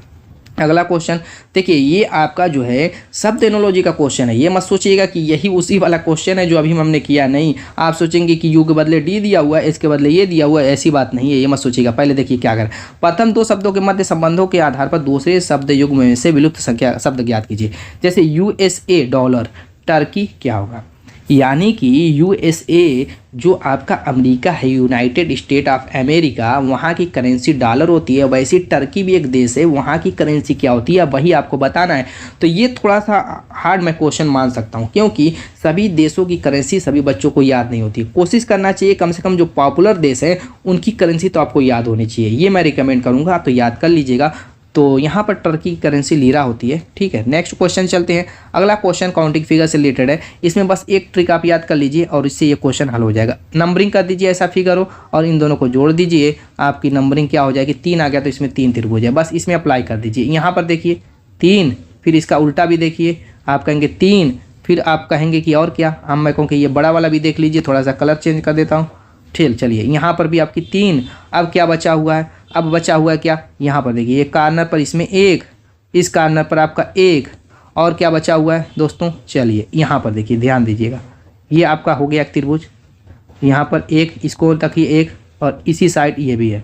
Speaker 1: अगला क्वेश्चन देखिए, ये आपका जो है शब्द एनोलॉजी का क्वेश्चन है। ये मत सोचिएगा कि यही उसी वाला क्वेश्चन है जो अभी हमने किया, नहीं। आप सोचेंगे कि यू के बदले डी दिया हुआ है, इसके बदले ये दिया हुआ है, ऐसी बात नहीं है, ये मत सोचिएगा। पहले देखिए क्या करें, प्रथम 2 शब्दों के मध्य संबंधों के आधार पर दूसरे शब्द युग्म में से विलुप्त संख्या शब्द ज्ञात कीजिए। जैसे USA डॉलर, टर्की क्या होगा, यानी कि USA जो आपका अमेरिका है, यूनाइटेड स्टेट ऑफ अमेरिका, वहाँ की करेंसी डॉलर होती है। वैसे टर्की भी एक देश है, वहाँ की करेंसी क्या होती है वही आपको बताना है। तो ये थोड़ा सा हार्ड मैं क्वेश्चन मान सकता हूँ, क्योंकि सभी देशों की करेंसी सभी बच्चों को याद नहीं होती। कोशिश करना चाहिए कम से कम जो पॉपुलर देश है उनकी करेंसी तो आपको याद होनी चाहिए, ये मैं रिकमेंड करूँगा, आप तो याद कर लीजिएगा। तो यहाँ पर टर्की की करेंसी लीरा होती है, ठीक है। नेक्स्ट क्वेश्चन चलते हैं। अगला क्वेश्चन काउंटिंग फिगर से रिलेटेड है। इसमें बस एक ट्रिक आप याद कर लीजिए और इससे ये क्वेश्चन हल हो जाएगा। नंबरिंग कर दीजिए, ऐसा फिगर हो और इन दोनों को जोड़ दीजिए, आपकी नंबरिंग क्या हो जाएगी, 3 आ गया तो इसमें 3 त्रिभुज है, बस इसमें अप्लाई कर दीजिए। यहाँ पर देखिए 3, फिर इसका उल्टा भी देखिए, आप कहेंगे 3, फिर आप कहेंगे कि और क्या, हम मैं कहूँ कि ये बड़ा वाला भी देख लीजिए, थोड़ा सा कलर चेंज कर देता हूँ। ठीक, चलिए यहाँ पर भी आपकी 3। अब क्या बचा हुआ है, अब बचा हुआ है क्या, यहाँ पर देखिए, ये कार्नर पर इसमें 1, इस कार्नर पर आपका 1, और क्या बचा हुआ है दोस्तों, चलिए यहाँ पर देखिए, ध्यान दीजिएगा, ये आपका हो गया एक त्रिभुज। यहाँ पर 1, इसको रखिए 1, और इसी साइड ये भी है,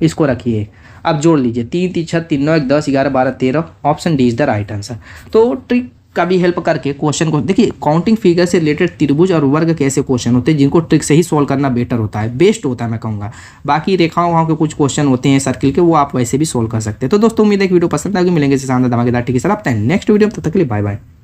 Speaker 1: इसको रखिए। अब जोड़ लीजिए, 3 3 6 3 9 1 10 11 12 13, option D is the right answer. तो ट्रिक का भी हेल्प करके क्वेश्चन को देखिए, काउंटिंग फिगर से रिलेटेड त्रिभुज और वर्ग के ऐसे क्वेश्चन होते हैं जिनको ट्रिक से ही सॉल्व करना बेटर होता है, बेस्ट होता है मैं कहूँगा। बाकी रेखाओं के कुछ क्वेश्चन होते हैं सर्किल के, वो आप वैसे भी सॉल्व कर सकते हैं। तो दोस्तों उम्मीद है कि वीडियो पसंद आएगी, मिलेंगे शानदार धमाकेदार ठीक है सर, आप नेक्स्ट वीडियो, तब तक के लिए बाय बाय।